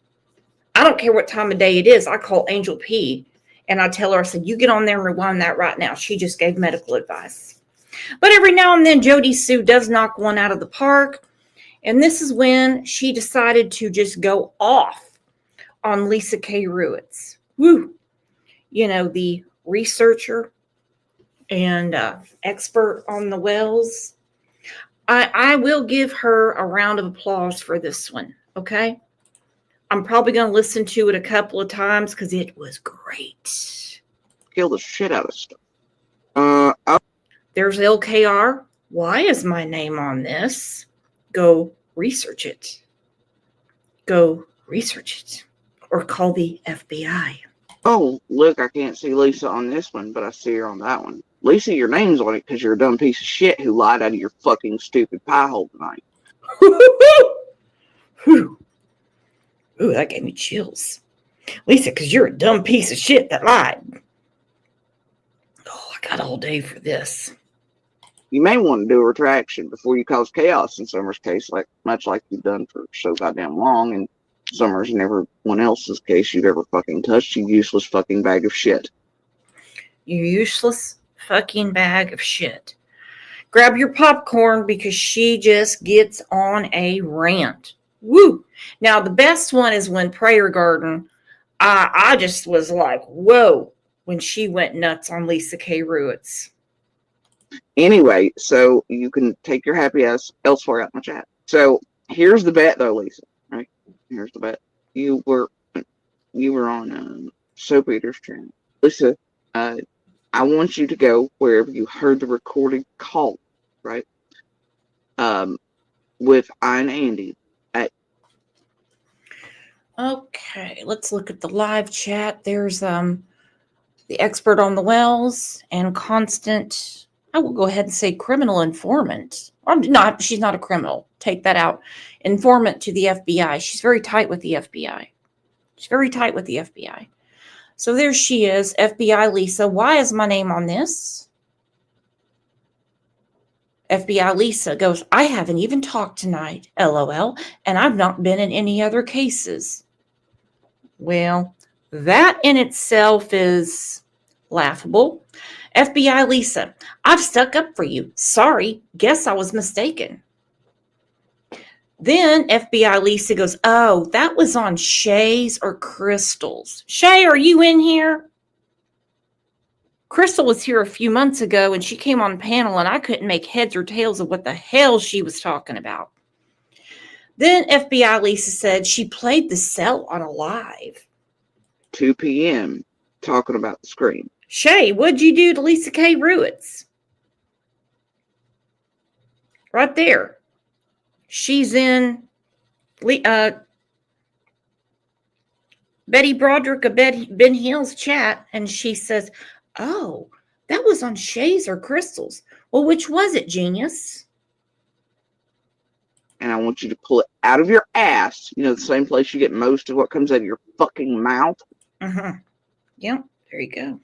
I don't care what time of day it is. I call Angel P and I tell her, I said, you get on there and rewind that right now. She just gave medical advice. But every now and then, Jody Sue does knock one out of the park. And this is when she decided to just go off on Lisa K. Ruetz. Woo! You know, the researcher and expert on the wells. I will give her a round of applause for this one, okay? I'm probably going to listen to it a couple of times because it was great. Kill the shit out of stuff. There's LKR. Why is my name on this? Go research it. Go research it. Or call the FBI. Oh, look, I can't see Lisa on this one, but I see her on that one. Lisa, your name's on it because you're a dumb piece of shit who lied out of your fucking stupid pie hole tonight. Ooh, that gave me chills. Lisa, because you're a dumb piece of shit that lied. Oh, I got all day for this. You may want to do a retraction before you cause chaos in Summer's case, much like you've done for so goddamn long, and Summer's and everyone else's case you've ever fucking touched, you useless fucking bag of shit. You useless fucking bag of shit. Grab your popcorn because she just gets on a rant. Woo! Now, the best one is when Prayer Garden, I just was like, whoa, when she went nuts on Lisa K. Ruetz. Anyway, so you can take your happy ass elsewhere out my chat. So here's the bet, though, Lisa. Right? Here's the bet. You were on Soap Eater's channel. Lisa, I want you to go wherever you heard the recorded call, right? With I and Andy. Okay, let's look at the live chat. There's the expert on the wells and constant, I will go ahead and say criminal informant. She's not a criminal. Take that out. Informant to the FBI. She's very tight with the FBI. She's very tight with the FBI. So there she is, FBI Lisa. Why is my name on this? FBI Lisa goes, I haven't even talked tonight, LOL, and I've not been in any other cases. Well, that in itself is laughable. FBI Lisa, I've stuck up for you. Sorry, guess I was mistaken. Then FBI Lisa goes, oh, that was on Shay's or Crystal's. Shay, are you in here? Crystal was here a few months ago and she came on panel and I couldn't make heads or tails of what the hell she was talking about. Then FBI Lisa said she played the cell on a live. 2 p.m. talking about the screen. Shay, what'd you do to Lisa K. Ruetz? Right there. She's in Betty Broderick of Ben Hill's chat and she says, oh, that was on Shay's or Crystal's. Well, which was it, genius? And I want you to pull it out of your ass. You know, the same place you get most of what comes out of your fucking mouth. Uh-huh. Yep, there you go.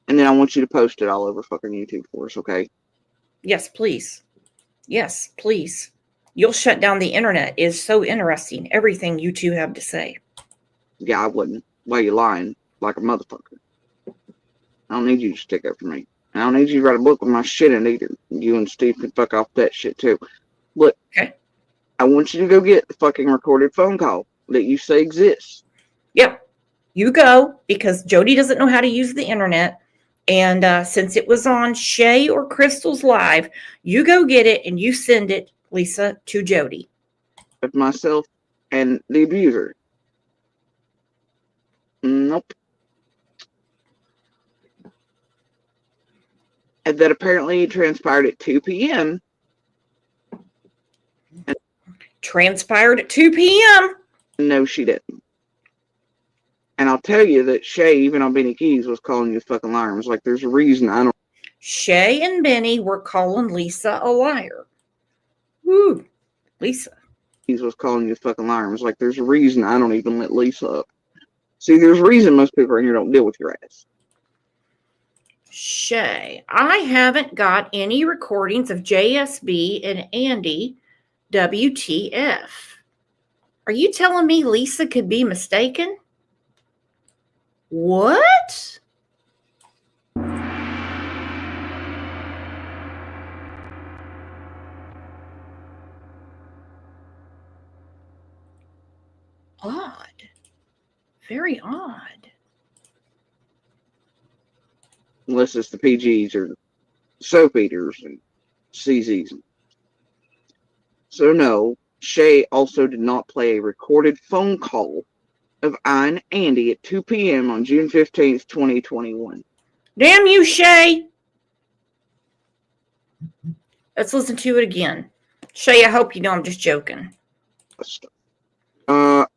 And then I want you to post it all over fucking YouTube for us, okay? Yes, please. Yes, please. You'll shut down the internet. It is so interesting, everything you two have to say. Yeah, I wouldn't. Why you lying like a motherfucker? I don't need you to stick up for me. I don't need you to write a book with my shit in either. You and Steve can fuck off that shit too. Look, okay. I want you to go get the fucking recorded phone call that you say exists. Yep. You go, because Jody doesn't know how to use the internet. And since it was on Shay or Crystal's live, you go get it and you send it, Lisa, to Jody. Of myself and the abuser. Nope. And that apparently transpired at 2 p.m. Transpired at 2 p.m.? No, she didn't. And I'll tell you that Shay, even on Benny Keys, was calling you a fucking liar. It was like, there's a reason I don't. Shay and Benny were calling Lisa a liar. Woo, Lisa. Keys was calling you a fucking liar. It was like, there's a reason I don't even let Lisa up. See, there's a reason most people in here don't deal with your ass. Shay, I haven't got any recordings of JSB and Andy. WTF. Are you telling me Lisa could be mistaken? What? Odd. Very odd. Unless it's the PGs or soap eaters and CZs. So no, Shay also did not play a recorded phone call of I and Andy at 2 p.m. on June 15th, 2021. Damn you, Shay. Let's listen to it again. Shay, I hope you know I'm just joking.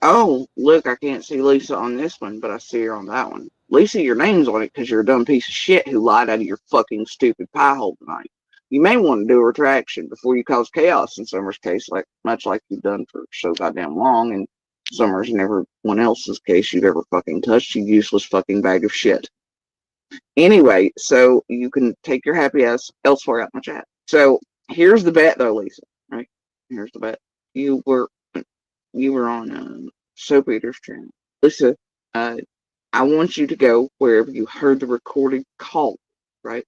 Oh, look, I can't see Lisa on this one, but I see her on that one. Lisa, your name's on it because you're a dumb piece of shit who lied out of your fucking stupid pie hole tonight. You may want to do a retraction before you cause chaos in Summer's case, much like you've done for so goddamn long, and Summer's and everyone else's case you've ever fucking touched, you useless fucking bag of shit. Anyway, so you can take your happy ass elsewhere out my chat. So here's the bet, though, Lisa. Right? Here's the bet. You were on Soap Eater's channel. Lisa, I want you to go wherever you heard the recorded call, right?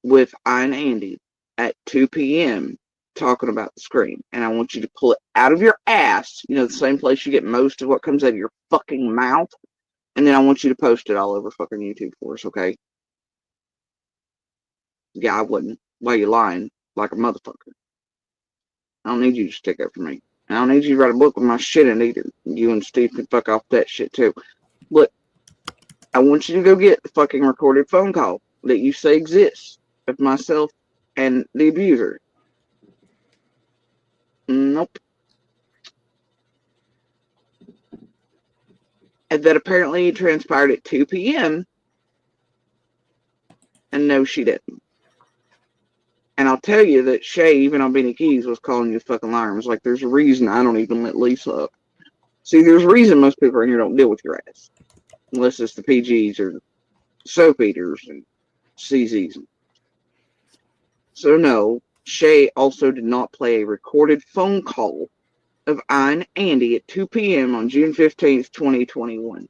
With I and Andy at 2 p.m. talking about the scream. And I want you to pull it out of your ass, the same place you get most of what comes out of your fucking mouth. And then I want you to post it all over fucking YouTube for us, okay? Yeah, I wouldn't. Why you lying like a motherfucker? I don't need you to stick up for me. I don't need you to write a book with my shit in either. You and Steve can fuck off that shit too. Look, I want you to go get the fucking recorded phone call that you say exists of myself and the abuser. Nope. And that apparently transpired at 2 p.m. And no, she didn't. And I'll tell you that Shay, even on Benny Keys, was calling you a fucking liar. It was like, there's a reason I don't even let Lisa up. See, there's a reason most people in here don't deal with your ass. Unless it's the PGs or soap eaters and CZs. So no, Shay also did not play a recorded phone call of I and Andy at 2 p.m. on June 15th, 2021.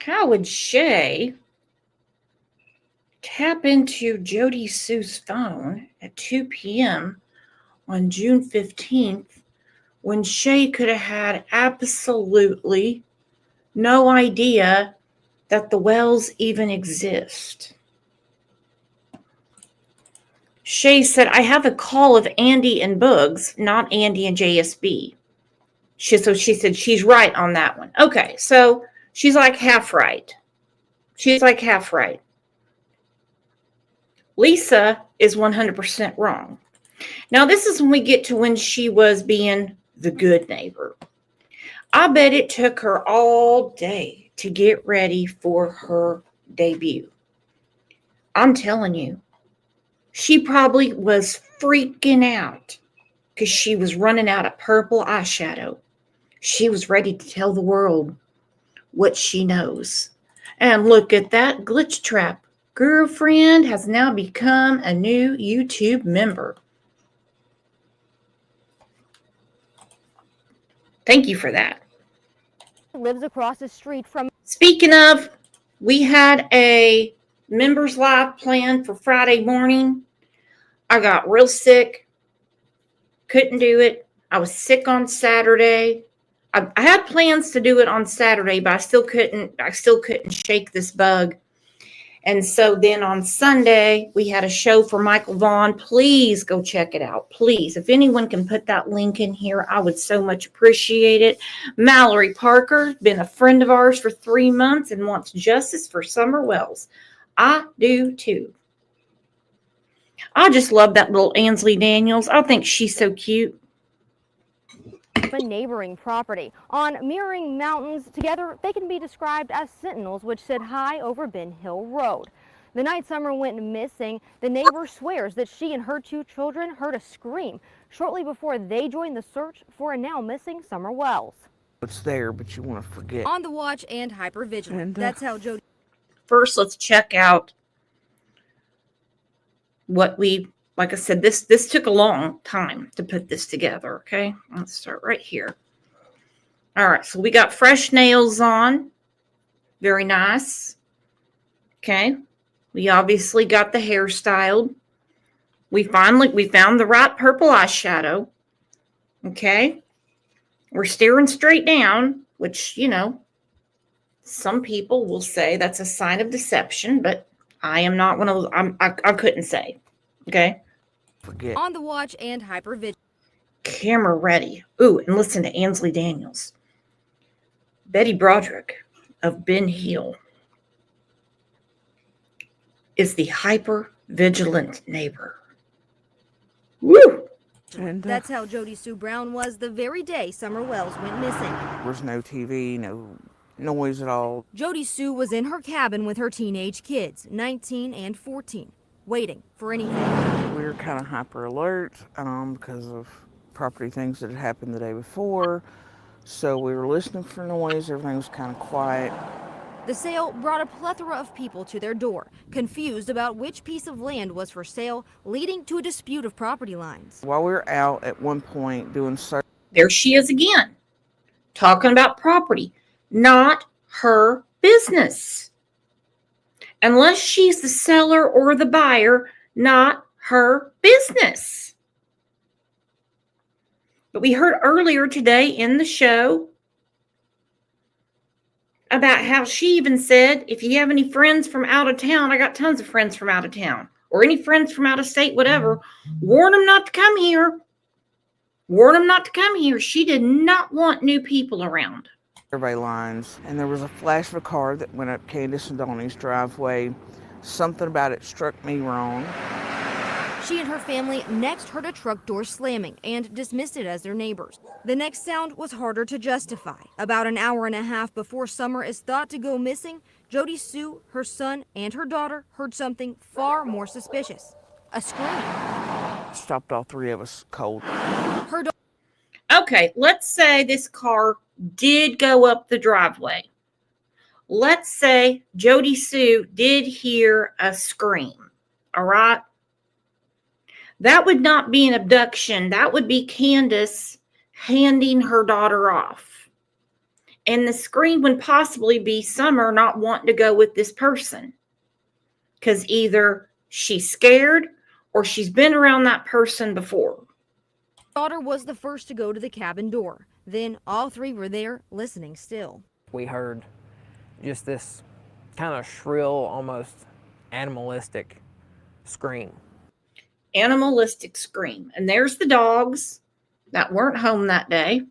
How would Shay tap into Jody Sue's phone at 2 p.m. on June 15th when Shay could have had absolutely no idea that the wells even exist? Shay said, I have a call of Andy and Bugs, not Andy and JSB. So she said she's right on that one. Okay, so she's like half right. She's like half right. Lisa is 100% wrong. Now, this is when we get to when she was being the good neighbor. I bet it took her all day to get ready for her debut. I'm telling you, she probably was freaking out because she was running out of purple eyeshadow. She was ready to tell the world what she knows. And look at that glitch trap. Girlfriend has now become a new YouTube member. Thank you for that. Lives across the street from. Speaking of, we had a members live planned for Friday morning. I got real sick. Couldn't do it. I was sick on Saturday. I had plans to do it on Saturday, but I still couldn't shake this bug. And so then on Sunday, we had a show for Michael Vaughn. Please go check it out. Please. If anyone can put that link in here, I would so much appreciate it. Mallory Parker, been a friend of ours for 3 months and wants justice for Summer Wells. I do too. I just love that little Ansley Daniels. I think she's so cute. A neighboring property on mirroring mountains. Together, they can be described as sentinels, which sit high over Ben Hill Road. The night Summer went missing, the neighbor swears that she and her 2 children heard a scream shortly before they joined the search for a now missing Summer Wells. It's there, but you want to forget. On the watch and hypervigilant. That's how Jody. First, let's check out what like I said, this took a long time to put this together, okay? Let's start right here. All right, so we got fresh nails on. Very nice. Okay. We obviously got the hair styled. We found the right purple eyeshadow. Okay. We're staring straight down, which, you know, some people will say that's a sign of deception, but I am not one of those. I couldn't say. Okay. On the watch and hypervigilant. Camera ready. Ooh, and listen to Ansley Daniels. Betty Broderick of Ben Hill is the hyper vigilant neighbor. Woo! And That's how Jody Sue Brown was the very day Summer Wells went missing. there was no TV, no noise at all. Jody Sue was in her cabin with her teenage kids, 19 and 14, waiting for anything. We were kind of hyper alert because of property things that had happened the day before. So we were listening for noise. Everything was kind of quiet. The sale brought a plethora of people to their door, confused about which piece of land was for sale, leading to a dispute of property lines. While we were out at one point doing search. There she is again, talking about property, not her business. Unless she's the seller or the buyer, not her business. But we heard earlier today in the show about how she even said, if you have any friends from out of town, I got tons of friends from out of town, or any friends from out of state, whatever, warn them not to come here. Warn them not to come here. She did not want new people around. Survey lines, and there was a flash of a car that went up Candace and Donnie's driveway. Something about it struck me wrong. She and her family next heard a truck door slamming and dismissed it as their neighbors. The next sound was harder to justify. About an hour and a half before Summer is thought to go missing, Jody Sue, her son, and her daughter heard something far more suspicious. A scream. Stopped all three of us cold. Okay, let's say this car did go up the driveway. Let's say Jody Sue did hear a scream. All right? That would not be an abduction. That would be Candace handing her daughter off. And the scream would possibly be Summer not wanting to go with this person. Because either she's scared or she's been around that person before. Daughter was the first to go to the cabin door. Then all three were there listening still. We heard just this kind of shrill, almost animalistic scream. Animalistic scream. And there's the dogs that weren't home that day.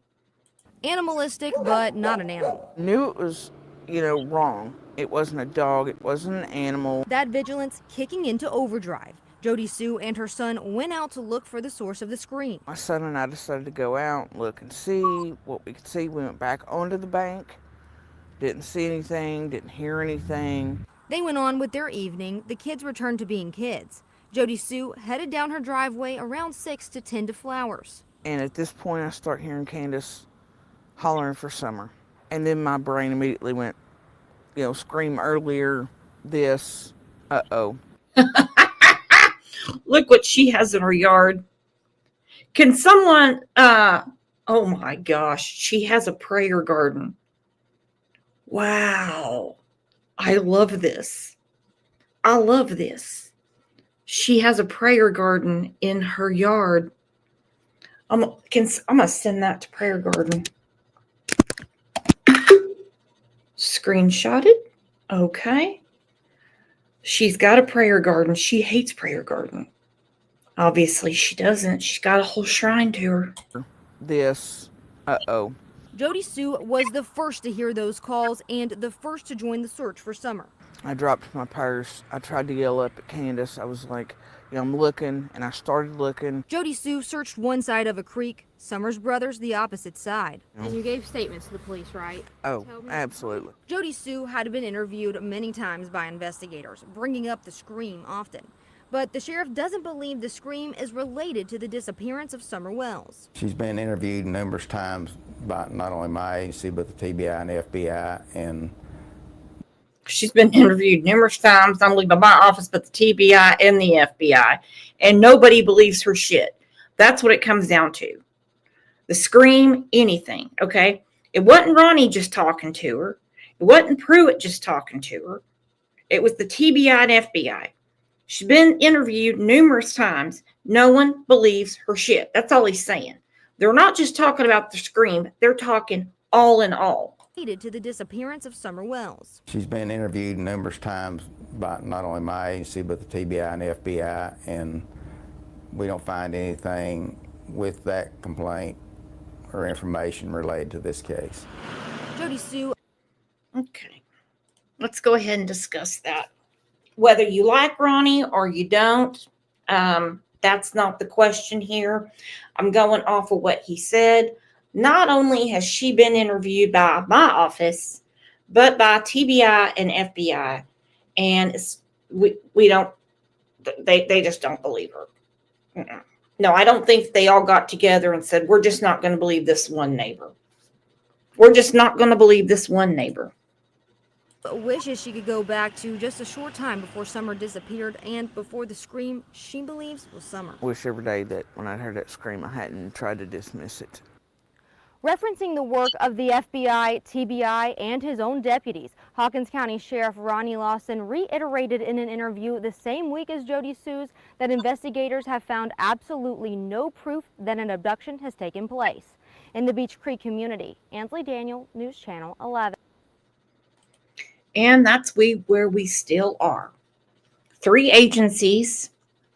Animalistic, but not an animal. Knew it was, wrong. It wasn't a dog. It wasn't an animal. That vigilance kicking into overdrive. Jody Sue and her son went out to look for the source of the scream. My son and I decided to go out, look and see what we could see. We went back onto the bank. Didn't see anything. Didn't hear anything. They went on with their evening. The kids returned to being kids. Jody Sue headed down her driveway around 6 to tend to flowers. And at this point, I start hearing Candace hollering for Summer. And then my brain immediately went, scream earlier, this, uh-oh. Look what she has in her yard. Can someone, oh my gosh, she has a prayer garden. Wow. I love this. I love this. She has a prayer garden in her yard. I'm going to send that to prayer garden. Screenshot it. Okay. She's got a prayer garden. She hates prayer garden. Obviously, she doesn't. She's got a whole shrine to her. This, uh-oh. Jody Sue was the first to hear those calls and the first to join the search for Summer. I dropped my purse. I tried to yell up at Candace. I was like, I'm looking, and I started looking. Jody Sue searched one side of a creek, Summer's brothers the opposite side. And you gave statements to the police, right? Oh, absolutely. Jody Sue had been interviewed many times by investigators, bringing up the scream often. But the sheriff doesn't believe the scream is related to the disappearance of Summer Wells. She's been interviewed numerous times by not only my agency, but the TBI and FBI. And she's been interviewed numerous times, not only by my office, but the TBI and the FBI. And nobody believes her shit. That's what it comes down to. The scream, anything, okay? It wasn't Ronnie just talking to her. It wasn't Pruitt just talking to her. It was the TBI and FBI. She's been interviewed numerous times. No one believes her shit. That's all he's saying. They're not just talking about the scream. They're talking all in all. To the disappearance of Summer Wells. She's been interviewed numerous times by not only my agency, but the TBI and FBI, and we don't find anything with that complaint or information related to this case. Jody Sue. Okay. Let's go ahead and discuss that. Whether you like Ronnie or you don't, that's not the question here. I'm going off of what he said. Not only has she been interviewed by my office, but by TBI and FBI. And we don't, they just don't believe her. Mm-mm. No, I don't think they all got together and said, we're just not going to believe this one neighbor. We're just not going to believe this one neighbor. Wishes she could go back to just a short time before Summer disappeared and before the scream she believes was Summer. Wish every day that when I heard that scream, I hadn't tried to dismiss it. Referencing the work of the FBI, TBI, and his own deputies, Hawkins County Sheriff Ronnie Lawson reiterated in an interview the same week as Jody Sue's that investigators have found absolutely no proof that an abduction has taken place in the Beech Creek community. Ansley Daniel, News Channel 11. And that's where we still are. 3 agencies,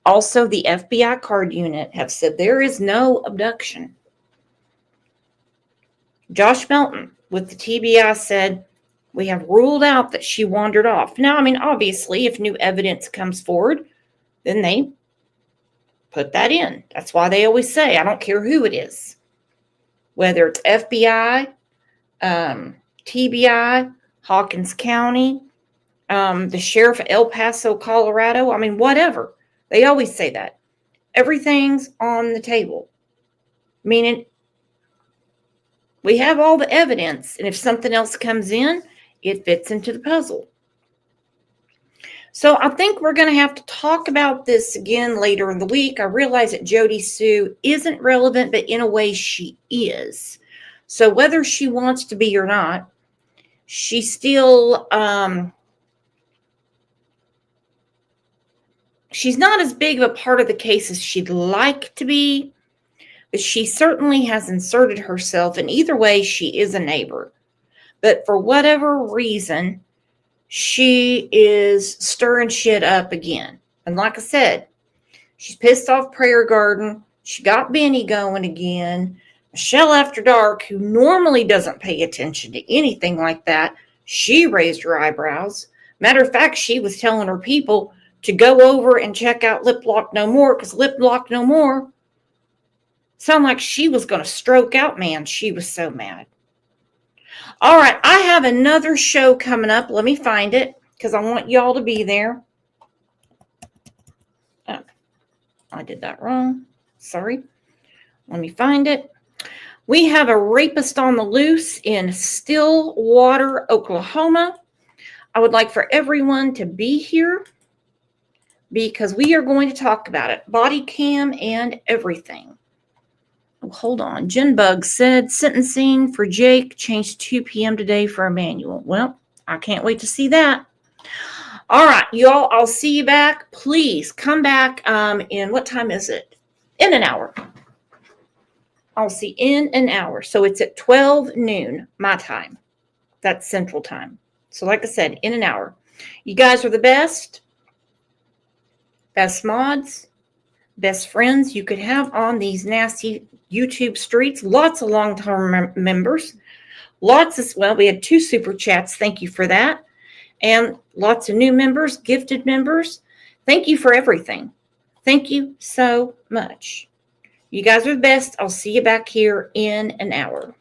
also the FBI card unit, have said there is no abduction. Josh Melton with the TBI said, we have ruled out that she wandered off. Now, I mean, obviously, if new evidence comes forward, then they put that in. That's why they always say, I don't care who it is. Whether it's FBI, TBI, Hawkins County, the sheriff of El Paso, Colorado. I mean, whatever. They always say that. Everything's on the table. Meaning, we have all the evidence, and if something else comes in, it fits into the puzzle. So I think we're going to have to talk about this again later in the week. I realize that Jody Sue isn't relevant, but in a way she is. So whether she wants to be or not, she still, she's not as big of a part of the case as she'd like to be, but she certainly has inserted herself, and either way, she is a neighbor. But for whatever reason, she is stirring shit up again. And like I said, she's pissed off Prayer Garden. She got Benny going again. Michelle After Dark, who normally doesn't pay attention to anything like that, she raised her eyebrows. Matter of fact, she was telling her people to go over and check out Lip Lock No More, because Lip Lock No More sounded like she was going to stroke out, man. She was so mad. All right, I have another show coming up. Let me find it, because I want y'all to be there. Oh, I did that wrong. Sorry. Let me find it. We have a rapist on the loose in Stillwater, Oklahoma. I would like for everyone to be here because we are going to talk about it. Body cam and everything. Oh, hold on. Jinbug said sentencing for Jake changed 2 p.m. today for Emmanuel. Well, I can't wait to see that. All right, y'all, I'll see you back. Please come back in, what time is it? In an hour. I'll see in an hour. So it's at 12 noon, my time. That's Central Time. So like I said, in an hour. You guys are the best. Best mods. Best friends you could have on these nasty YouTube streets. Lots of long-term members. Lots of, well, we had 2 super chats. Thank you for that. And lots of new members, gifted members. Thank you for everything. Thank you so much. You guys are the best. I'll see you back here in an hour.